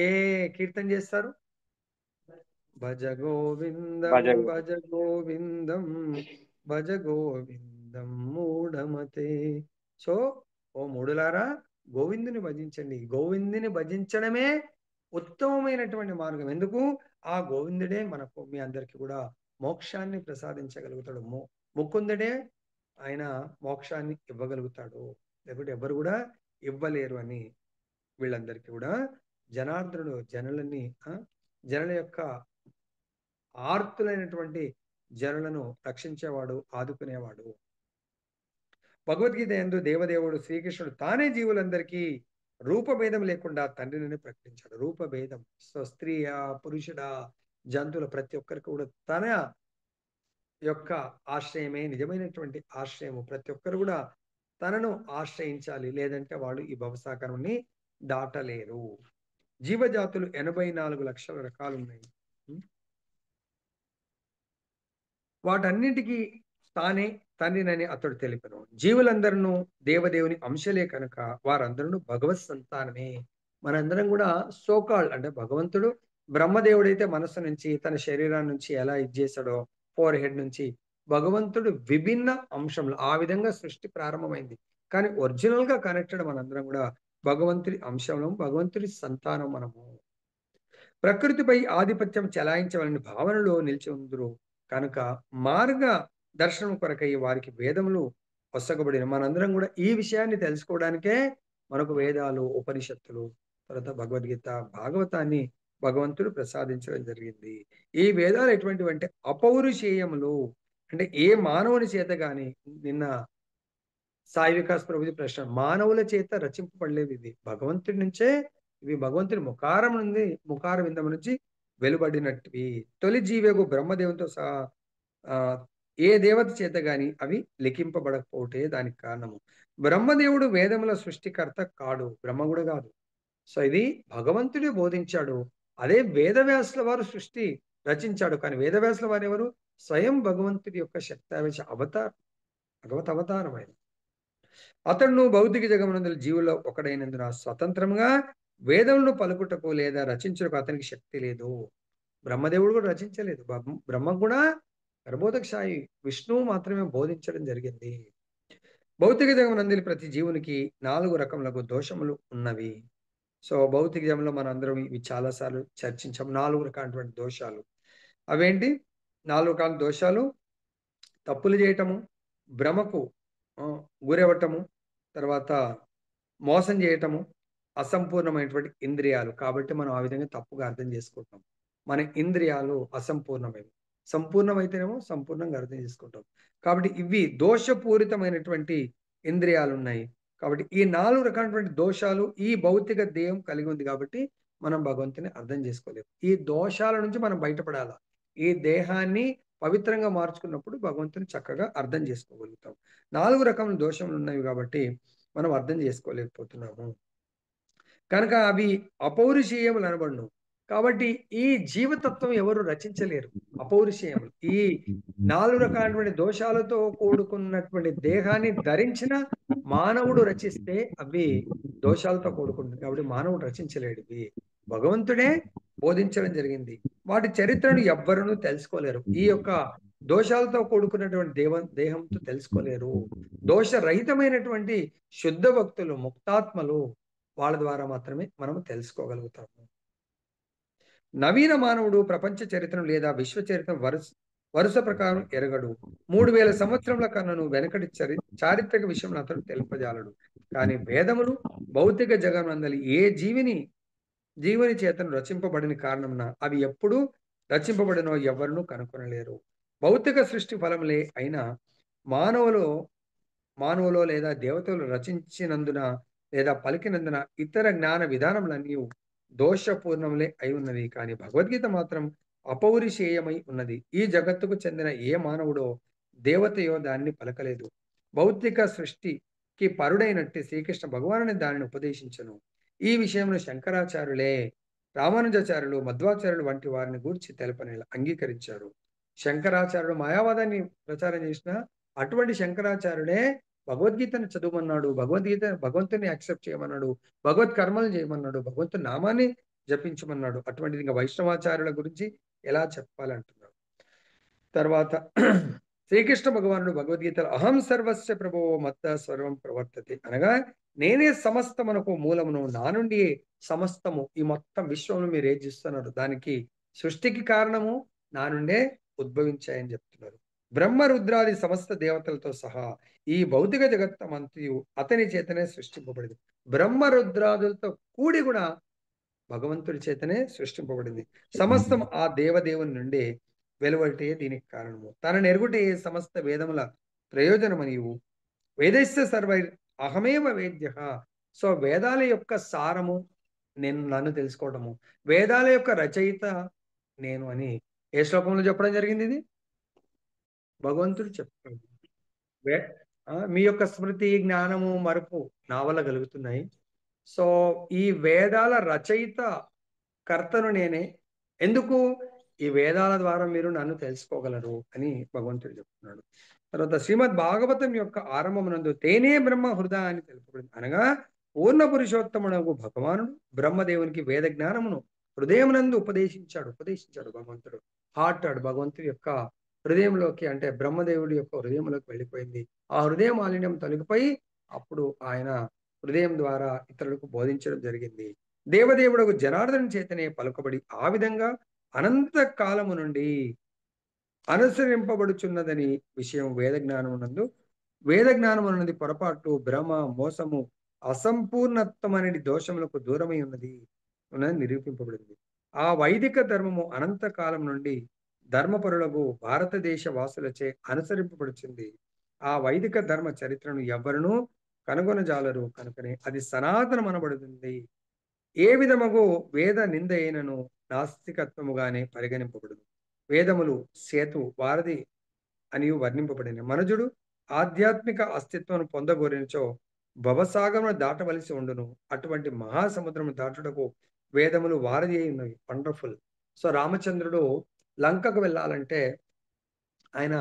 ఏ కీర్తన చేస్తారు? భజ గోవిందం భజగోవిందం. భజ గోవిందం భజ గోవిందం మూఢమతే. సో ఓ మూడులారా గోవిందుని భజించండి. గోవిందుని భజించడమే ఉత్తమమైనటువంటి మార్గం. ఎందుకు? ఆ గోవిందుడే మనకు మీ అందరికి కూడా మోక్షాన్ని ప్రసాదించగలుగుతాడు. ముకుందుడే ఆయన మోక్షాన్ని ఇవ్వగలుగుతాడు, లేకుంటే ఎవరు కూడా ఇవ్వలేరు అని వీళ్ళందరికీ కూడా జనార్దనుడు జనుల యొక్క ఆర్తులైనటువంటి జనులను రక్షించేవాడు, ఆదుకునేవాడు. భగవద్గీత యందు దేవదేవుడు శ్రీకృష్ణుడు తానే జీవులందరికీ రూపభేదం లేకుండా తండ్రిని ప్రకటించాడు. రూపభేదం, సో స్త్రీయా పురుషుడా జంతువుల ప్రతి ఒక్కరికి కూడా తన యొక్క ఆశ్రయమే నిజమైనటువంటి ఆశ్రయము. ప్రతి ఒక్కరు కూడా తనను ఆశ్రయించాలి, లేదంటే వాళ్ళు ఈ భవసాగరాన్ని దాటలేరు. జీవజాతులు 84 లక్షల రకాలు ఉన్నాయి. వాటన్నింటికి తానే తండ్రినని అతడు తెలిపను. జీవులందరూ దేవదేవుని అంశలే కనుక వారందరూ భగవత్ సంతానమే. మనందరం కూడా సోకాల్ అంటే భగవంతుడు బ్రహ్మదేవుడైతే మనస్సు నుంచి తన శరీరం నుంచి ఎలా ఇచ్చేసాడో ఫోర్ హెడ్ నుంచి భగవంతుడు విభిన్న అంశంలో ఆ విధంగా సృష్టి ప్రారంభమైంది. కానీ ఒరిజినల్ గా కనెక్టెడ్ మనందరం కూడా భగవంతుడి అంశంలో, భగవంతుడి సంతానం మనము. ప్రకృతిపై ఆధిపత్యం చెలాయించవలని భావనలో నిలిచి ఉందరు కనుక మార్గ దర్శనం కొరకై వారికి వేదములు వసగబడిన. మనందరం కూడా ఈ విషయాన్ని తెలుసుకోవడానికే మనకు వేదాలు, ఉపనిషత్తులు, తర్వాత భగవద్గీత, భాగవతాన్ని భగవంతుడు ప్రసాదించడం జరిగింది. ఈ వేదాలు ఎటువంటివి అంటే అపౌరుషేయములు. అంటే ఏ మానవుని చేత గాని, నిన్న సాయి వికాస్ ప్రభుది ప్రశ్న, మానవుల చేత రచింపబడలేదు, ఇది భగవంతుడి నుంచే, ఇవి భగవంతుడి ముఖార విందం నుంచి వెలువడినట్టువి. తొలి జీవేగు బ్రహ్మదేవునితో సహా ఏ దేవత చేత గాని అవి లిఖింపబడకపోతే దానికి కారణము. బ్రహ్మదేవుడు వేదముల సృష్టికర్త కాడు, బ్రహ్మ కూడా కాదు. సో ఇది భగవంతుడే బోధించాడు. అదే వేదవ్యాసుల వారు సృష్టి రచించాడు. కానీ వేదవ్యాసుల వారు ఎవరు? స్వయం భగవంతుడి యొక్క శక్తావేశ భగవత్ అవతారం ఆయన. అతడు భౌతిక జగమునందు జీవుల్లో ఒకడైనందున స్వతంత్రంగా వేదములను పలుకుటకు లేదా రచించుటకు అతనికి శక్తి లేదు. బ్రహ్మదేవుడు కూడా రచించలేదు. బ్రహ్మ కూడా ప్రబోధక సాయి విష్ణువు మాత్రమే బోధించడం జరిగింది. భౌతిక జగమునందలి ప్రతి జీవునికి 4 రకములకు దోషములు ఉన్నవి. సో, భౌతిక జగంలో మనందరం ఇవి చాలా సార్లు చర్చించాం. 4 రకాలైనటువంటి దోషాలు. అవేంటి? 4 రకాల దోషాలు తప్పులు చేయటము, భ్రమకు గురవ్వటము, తర్వాత మోసం చేయటము, అసంపూర్ణమైనటువంటి ఇంద్రియాలు. కాబట్టి మనం ఆ విధంగా తప్పుగా అర్థం చేసుకుంటాం. మన ఇంద్రియాలు అసంపూర్ణమైనవి. సంపూర్ణమైతేనేమో సంపూర్ణంగా అర్థం చేసుకుంటాం. కాబట్టి ఇవి దోషపూరితమైనటువంటి ఇంద్రియాలున్నాయి. కాబట్టి ఈ 4 రకాలైనటువంటి దోషాలు ఈ భౌతిక దేహం కలిగి ఉంది కాబట్టి మనం భగవంతుని అర్థం చేసుకోలేము. ఈ దోషాల నుంచి మనం బయటపడాల. ఈ దేహాన్ని పవిత్రంగా మార్చుకున్నప్పుడు భగవంతుని చక్కగా అర్థం చేసుకోగలుగుతాం. 4 రకముల దోషములున్నవి కాబట్టి మనం అర్థం చేసుకోలేకపోతున్నాము. కనుక అవి అపౌరుషేయములు అనబడును. కాబట్టి ఈ జీవతత్వం ఎవరు రచించలేరు. అపౌరుషేయములు. ఈ 4 రకాలైనటువంటి దోషాలతో కూడుకున్నటువంటి దేహాన్ని ధరించిన మానవుడు రచిస్తే అవి దోషాలతో కూడుకుంటుంది. కాబట్టి మానవుడు రచించలేడు ఇవి. భగవంతుడే బోధించడం జరిగింది. వాటి చరిత్రను ఎవ్వరునూ తెలుసుకోలేరు. ఈ యొక్క దోషాలతో కూడుకున్నటువంటి దేహంతో తెలుసుకోలేరు. దోషరహితమైనటువంటి శుద్ధ భక్తులు, ముక్తాత్మలు వాళ్ళ ద్వారా మాత్రమే మనం తెలుసుకోగలుగుతాము. నవీన మానవుడు ప్రపంచ చరిత్రను లేదా విశ్వ చరిత్ర వరుస ప్రకారం ఎరగడు. 3000 సంవత్సరముల కన్నను వెనకటి చారిత్రక విషయం అతడు తెలుపజాలడు. కానీ వేదములు భౌతిక జగమందలి ఏ జీవుని చేతను రచింపబడిన కారణమున అవి ఎప్పుడు రచింపబడినో ఎవరునూ కనుగొనలేరు. భౌతిక సృష్టి ఫలములే అయినా మానవులో లేదా దేవతలు రచించినందున లేదా పలికినందున ఇతర జ్ఞాన విధానములన్నీ దోషపూర్ణములే అయి ఉన్నవి. కానీ భగవద్గీత మాత్రం అపౌరుషేయమై ఉన్నది. ఈ జగత్తుకు చెందిన ఏ మానవుడో దేవతయో దాన్ని పలకలేదు. భౌతిక సృష్టికి పరుడైనట్టి శ్రీకృష్ణ భగవానుని దానిని ఉపదేశించను. ఈ విషయంలో శంకరాచార్యులే, రామానుజాచార్యులు, మధ్వాచార్యులు వంటి వారిని గూర్చి తెలపని అంగీకరించారు. శంకరాచార్యుడు మాయావాదాన్ని ప్రచారం చేసిన అటువంటి శంకరాచార్యుడే భగవద్గీతను చదవమన్నాడు. భగవంతుని యాక్సెప్ట్ చేయమన్నాడు. భగవత్ కర్మలు చేయమన్నాడు. భగవంతుని నామాన్ని జపించమన్నాడు. అటువంటిది ఇంకా వైష్ణవాచార్యుల గురించి ఎలా చెప్పాలంటున్నాడు. తర్వాత శ్రీకృష్ణ భగవానుడు భగవద్గీతలో అహం సర్వస్య ప్రభువో మత్త సర్వం ప్రవర్తతే అనగా నేనే సమస్తమునకు మూలమును, నా నుండి సమస్తము ఈ మొత్తం విశ్వంలో మీరు ఏది చూస్తున్నారు దానికి సృష్టికి కారణము నా నుండే ఉద్భవించాయని చెప్తున్నారు. బ్రహ్మ రుద్రాది సమస్త దేవతలతో సహా ఈ భౌతిక జగత్తమంతయు అతని చేతనే సృష్టింపబడింది. బ్రహ్మ రుద్రాదులతో కూడి కూడా భగవంతుడి చేతనే సృష్టింపబడింది. సమస్తం ఆ దేవదేవుని నుండే వెలువటే దీనికి కారణము. తనను ఎరుగుటే సమస్త వేదముల ప్రయోజనమనియు వేదస్య సర్వై అహమేవ వేద్య. సో వేదాల యొక్క సారము నన్ను తెలుసుకోవటము, వేదాల యొక్క రచయిత నేను అని ఏ శ్లోకంలో చెప్పడం జరిగింది? ఇది భగవంతుడు చెప్తాడు. మీ యొక్క స్మృతి, జ్ఞానము, మరుపు నా వల్ల కలుగుతున్నాయి. సో ఈ వేదాల రచయిత కర్తను నేనే. ఎందుకు? ఈ వేదాల ద్వారా మీరు నన్ను తెలుసుకోగలరు అని భగవంతుడు చెప్తున్నాడు. తర్వాత శ్రీమద్ భాగవతం యొక్క ఆరంభమునందు తేనే బ్రహ్మ హృదయ అని తెలుపబడింది. అనగా పూర్ణ పురుషోత్తమునకు భగవానుడు బ్రహ్మదేవునికి వేద జ్ఞానమును హృదయమునందు ఉపదేశించాడు భగవంతుడు. హార్ట్ భగవంతుడి యొక్క హృదయంలోకి, అంటే బ్రహ్మదేవుడి యొక్క హృదయంలోకి వెళ్ళిపోయింది. ఆ హృదయ మాలిన్యం తొలగిపోయి అప్పుడు ఆయన హృదయం ద్వారా ఇతరులకు బోధించడం జరిగింది. దేవదేవుడు జనార్దన చేతనే పలుకబడి ఆ విధంగా అనంత కాలము నుండి అనుసరింపబడుచున్నదని విషయం వేద జ్ఞానమునందు పొరపాటు, భ్రమ, మోసము, అసంపూర్ణత్వం అనేది దోషములకు దూరమై ఉన్నది నిరూపింపబడింది. ఆ వైదిక ధర్మము అనంత కాలం నుండి ధర్మపరులకు భారతదేశ వాసులచే అనుసరింపబడుచుంది. ఆ వైదిక ధర్మ చరిత్రను ఎవ్వరునూ కనుగొనజాలరు కనుకనే అది సనాతనం అనబడుతుంది. ఏ విధముగు వేద నింద అయినను నాస్తికత్వముగానే పరిగణింపబడును. వేదములు సేతు వారధి అని వర్ణింపబడిన మనుజుడు ఆధ్యాత్మిక అస్తిత్వం పొందగోరినచో భవసాగమును దాటవలసి ఉండును. అటువంటి మహాసముద్రము దాటుటకు వేదములు వారధి అయినవి. వండర్ఫుల్. సో రామచంద్రుడు లంకకు వెళ్ళాలంటే ఆయన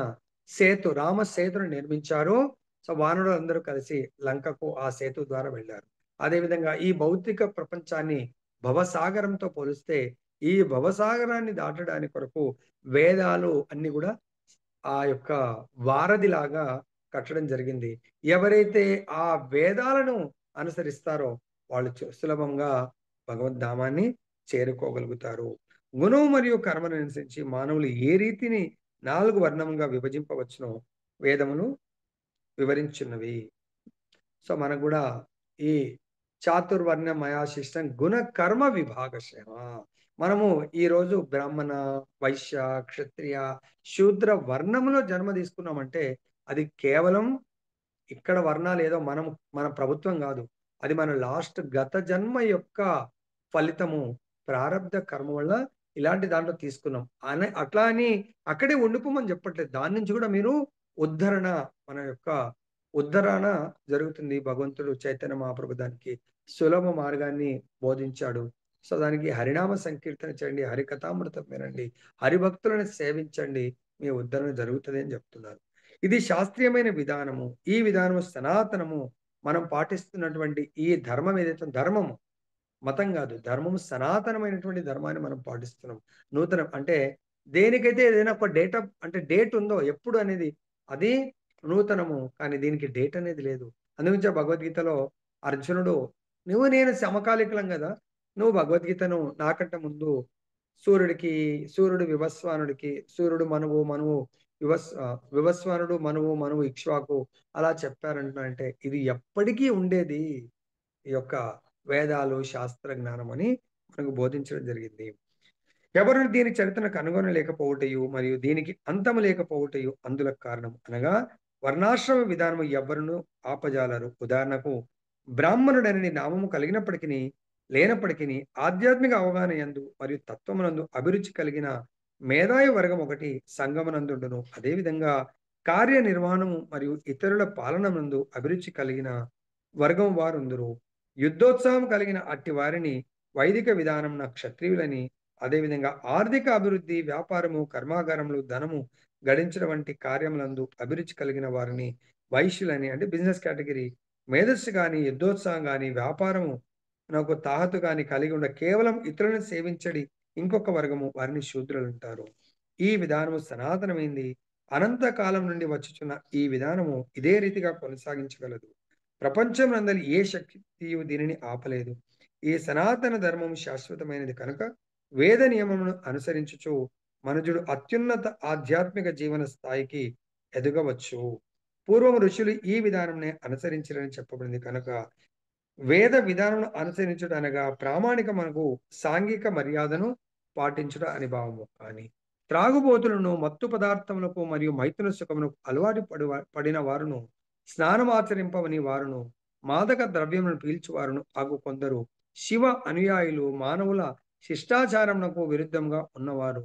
రామ సేతును నిర్మించారు. సో వానరులు అందరూ కలిసి లంకకు ఆ సేతు ద్వారా వెళ్ళారు. అదేవిధంగా ఈ భౌతిక ప్రపంచాన్ని భవసాగరంతో పోలిస్తే ఈ భవసాగరాన్ని దాటడానికి కొరకు వేదాలు అన్ని కూడా ఆ యొక్క వారధిలాగా కట్టడం జరిగింది. ఎవరైతే ఆ వేదాలను అనుసరిస్తారో వాళ్ళు సులభంగా భగవద్ధామాన్ని చేరుకోగలుగుతారు. గుణం మరియు కర్మను అనుసరించి మానవులు ఏ రీతిని 4 వర్ణంగా విభజింపవచ్చునో వేదములు వివరించున్నవి. సో, మనకు గూడా ఈ చాతుర్వర్ణమయాశిష్టం గుణ కర్మ విభాగశః. మనము ఈరోజు బ్రాహ్మణ, వైశ్య, క్షత్రియ, శూద్ర వర్ణంలో జన్మ తీసుకున్నామంటే అది కేవలం ఇక్కడ వర్ణాలేదో మన ప్రభుత్వం గాదు. అది మన గత జన్మ యొక్క ఫలితము. ప్రారబ్ధ కర్మ వల్ల ఇలాంటి దాంట్లో తీసుకున్నాం. అట్లా అని అక్కడే ఉండిపోమని చెప్పట్లేదు. దాని నుంచి గూడా మీరు ఉద్ధరణ మన యొక్క ఉద్ధరణ జరుగుతుంది. భగవంతుడు చైతన్య మహాప్రభు దానికి సులభ మార్గాన్ని బోధించాడు. సో, దానికి హరినామ సంకీర్తన చేయండి, హరికథామృతం వినండి, హరిభక్తులను సేవించండి. మీ ఉద్ధరణ జరుగుతది అని జెప్తున్నారు. ఇది శాస్త్రీయమైన విధానము. ఈ విధానము సనాతనము. మనం పాటిస్తున్నటువంటి ఈ ధర్మం ఏదైతే ధర్మము, మతం గాదు. ధర్మము సనాతనమైనటువంటి ధర్మాన్ని మనం పాటిస్తున్నాం. నూతనం అంటే దేనికైతే ఏదైనా ఒక అంటే డేట్ ఉందో ఎప్పుడు అనేది అది నూతనము. కానీ దీనికి డేట్ అనేది లేదు. అందుగురించే భగవద్గీతలో అర్జునుడు "నువ్వు నేను సమకాలికులం గదా! నువ్వు భగవద్గీతను నాకంటే ముందు సూర్యుడు వివస్వానుడికి, సూర్యుడు మనువు, మనువు వివస్వానుడు, మనువు, మనువు ఇక్ష్వాకు అలా చెప్పారంటున్నారంటే ఇది ఎప్పటికీ ఉండేది. ఈ యొక్క వేదాలు, శాస్త్ర జ్ఞానం అని మనకు బోధించడం జరిగింది. ఎవరు దీని చరిత్రను కనుగొనలేకపోవుటయు మరియు దీనికి అంతము లేకపోవుటయు అందులకు కారణం. అనగా వర్ణాశ్రమ విధానము ఎవ్వరును ఆపజాలరు. ఉదాహరణకు బ్రాహ్మణుడనని నామము కలిగినప్పటికిని, లేనప్పటికిని ఆధ్యాత్మిక అవగాహన యందు మరియు తత్వమునందు అభిరుచి కలిగిన మేధావి వర్గం ఒకటి సంగమనందుండును. అదేవిధంగా కార్యనిర్వహణము మరియు ఇతరుల పాలననందు అభిరుచి కలిగిన వర్గం వారుందురు. యుద్ధోత్సాహం కలిగిన అట్టి వారిని వైదిక విధానంన క్షత్రియులని, అదేవిధంగా ఆర్థిక అభివృద్ధి, వ్యాపారము, కర్మాగారములు, ధనము గడించడం వంటి కార్యములందు అభిరుచి కలిగిన వారిని వైశ్యులని అంటే బిజినెస్ కేటగిరీ, మేధస్సు గాని, యుద్ధోత్సాహం గాని, వ్యాపారము నాకు తాహతు గాని కలిగి ఉండ కేవలం ఇతరులను సేవించడి ఇంకొక వర్గము వారిని శూద్రులంటారు. ఈ విధానము సనాతనమైంది. అనంత కాలం నుండి వచ్చుచున్న ఈ విధానము ఇదే రీతిగా కొనసాగించగలదు. ప్రపంచమునందలి ఏ శక్తియు దీనిని ఆపలేదు. ఈ సనాతన ధర్మము శాశ్వతమైనది కనుక వేద నియమమును అనుసరించుచు మనుజుడు అత్యున్నత ఆధ్యాత్మిక జీవన స్థాయికి ఎదగవచ్చు. పూర్వం ఋషులు ఈ విధానంనే అనుసరించారని చెప్పబడింది కనుక వేద విధానమును అనుసరించుట అనగా ప్రామాణిక మనకు సాంఘిక మర్యాదను పాటించుట అని భావము. కానీ త్రాగుబోతులను, మత్తు పదార్థములకు మరియు మైథున సుఖమునకు అలవాటు పడిన వారును, స్నానమాచరింపవని వారును, మాదక ద్రవ్యములను పీల్చువారును అగు కొందరు శివ అనుయాయులు మానవుల శిష్టాచారమునకు విరుద్ధంగా ఉన్నవారు.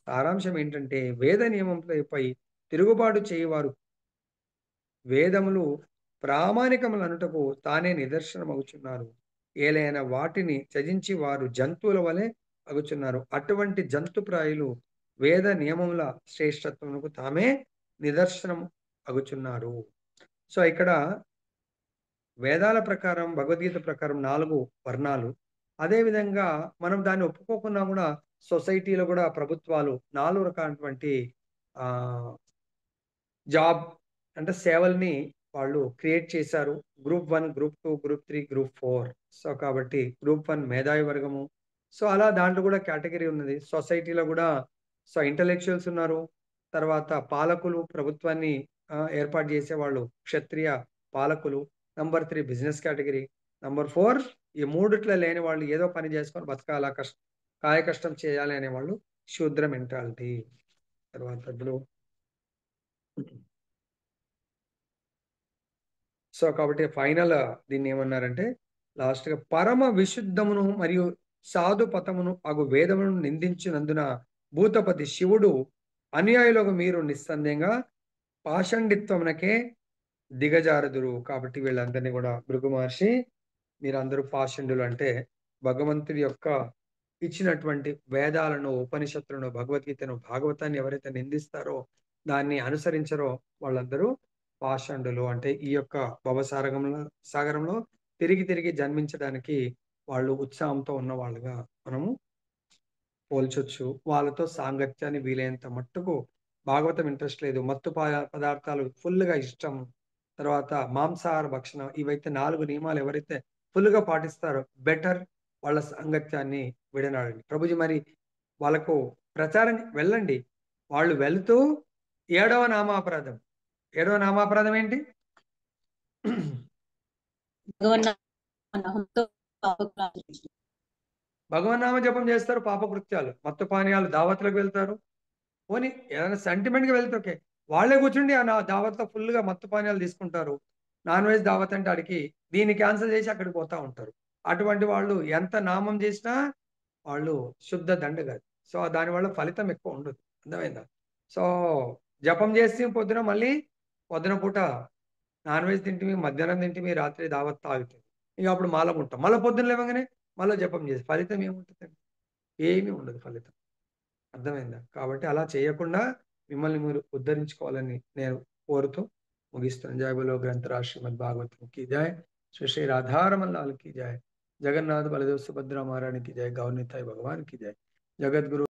సారాంశం ఏంటంటే వేద నియమములపై తిరుగుబాటు చేయువారు వేదములు ప్రామాణికములనుటకు తానే నిదర్శనమగుచున్నారు. ఏలైన వాటిని త్యజించి వారు జంతువుల వలె అగుచున్నారు. అటువంటి జంతుప్రాయులు వేద నియమముల శ్రేష్టత్వమునకు తామే నిదర్శనం అగుచున్నారు. సో, ఇక్కడ వేదాల ప్రకారం, భగవద్గీత ప్రకారం 4 వర్ణాలు. అదే విధంగా మనం దాన్ని ఒప్పుకోకున్నా గూడా సొసైటీలో గూడా ప్రభుత్వాలు 4 రకాలైనటువంటి ఆహ్, జాబ్ అంటే సేవల్ని వాళ్ళు క్రియేట్ చేశారు. Group 1, group 2, group 3, group 4. So, కాబట్టి గ్రూప్ 1 మేధావి వర్గము. సో, అలా దాంట్లో గూడా కేటగరీ ఉన్నది. సొసైటీలో గూడా ఇంటలెక్చువల్స్ ఉన్నారు. తర్వాత పాలకులు ప్రభుత్వాన్ని ఏర్పాటు చేసేవాళ్ళు క్షత్రియ పాలకులు. Number 3 business category. నంబర్ 4 ఈ మూడిట్లో లేని వాళ్ళు ఏదో పని చేసుకొని బతకాలా, కాయ కష్టం చేయాలి అనేవాళ్ళు శూద్ర మెంటాలిటీ. తర్వాత ఇప్పుడు సో, కాబట్టి దీన్నేమన్నారంటే లాస్ట్‌గా పరమ విశుద్ధమును మరియు సాధుపతమును అగు వేదమును నిందించినందున భూతపతి శివుడు అనుయాయులకు మీరు నిస్సందేహంగా పాషండిత్వమునకే దిగజారుదురు. కాబట్టి వీళ్ళందరినీ గూడా భృగు మహర్షి మీరందరూ పాషండులు అంటే భగవంతుడి యొక్క ఇచ్చినటువంటి వేదాలను, ఉపనిషత్తులను, భగవద్గీతను, భాగవతాన్ని ఎవరైతే నిందిస్తారో, దాన్ని అనుసరించరో వాళ్ళందరూ పాషండులు. అంటే ఈ యొక్క సాగరంలో తిరిగి తిరిగి జన్మించడానికి వాళ్ళు ఉత్సాహంతో ఉన్నవాళ్ళుగా మనము పోల్చొచ్చు. వాళ్ళతో సాంగత్యాన్ని వీలైనంత మట్టుకు భాగవతం ఇంట్రెస్ట్ లేదు, మత్తు పదార్థాలు ఫుల్గా ఇష్టం, తర్వాత మాంసాహార భక్షణం, ఇవైతే 4 నియమాలు ఎవరైతే ఫుల్గా పాటిస్తారో బెటర్, వాళ్ళ సాంగత్యాన్ని విడనాడండి. ప్రభుజీ మరి వాళ్ళకు ప్రచారం వెళ్ళండి. వాళ్ళు వెళ్తూ ఏడవ నామాపరాధం, ఏడవ నామాపరాధం ఏంటి? భగవన్నామ జపం చేస్తారు, పాపకృత్యాలు, మత్తు పానీయాలు, దావత్లకు వెళ్తారు. పోనీ ఏదైనా సెంటిమెంట్గా వెళ్తే ఓకే, వాళ్ళే కూర్చుండి ఆ నా దావత్లో ఫుల్గా మత్తు పానీయాలు తీసుకుంటారు. నాన్ వెజ్ దావత్ అంటే అడిగి దీన్ని క్యాన్సిల్ చేసి అక్కడికి పోతా ఉంటారు. అటువంటి వాళ్ళు ఎంత నామం చేసినా వాళ్ళు శుద్ధ దండ కాదు. సో దానివల్ల ఫలితం ఎక్కువ ఉండదు. అర్థమైందా? సో జపం చేసి పొద్దున మళ్ళీ పొద్దున పూట నాన్ వెజ్ తింటివి, మధ్యాహ్నం తింటివి, రాత్రి దావత్ తాగుతుంది. ఇక అప్పుడు మాల ఉంటాం, మళ్ళీ పొద్దున్న లేవగానే మళ్ళీ జపం చేసి ఫలితం ఏముంటుందండి? ఏమీ ఉండదు ఫలితం. అర్థమైందా? కాబట్టి అలా చేయకుండా మిమ్మల్ని మీరు ఉద్ధరించుకోవాలని నేను కోరుతూ ముగిస్తున్నాను. జయ బలో గ్రంథరాజ్ శ్రీమద్ భాగవతం की जय, श्री श्री राधारमण लाल की जय, जगन्नाथ बलदेव सुभद्रा महारानी की जय, गौर निताई भगवान की जय, जगत गुरु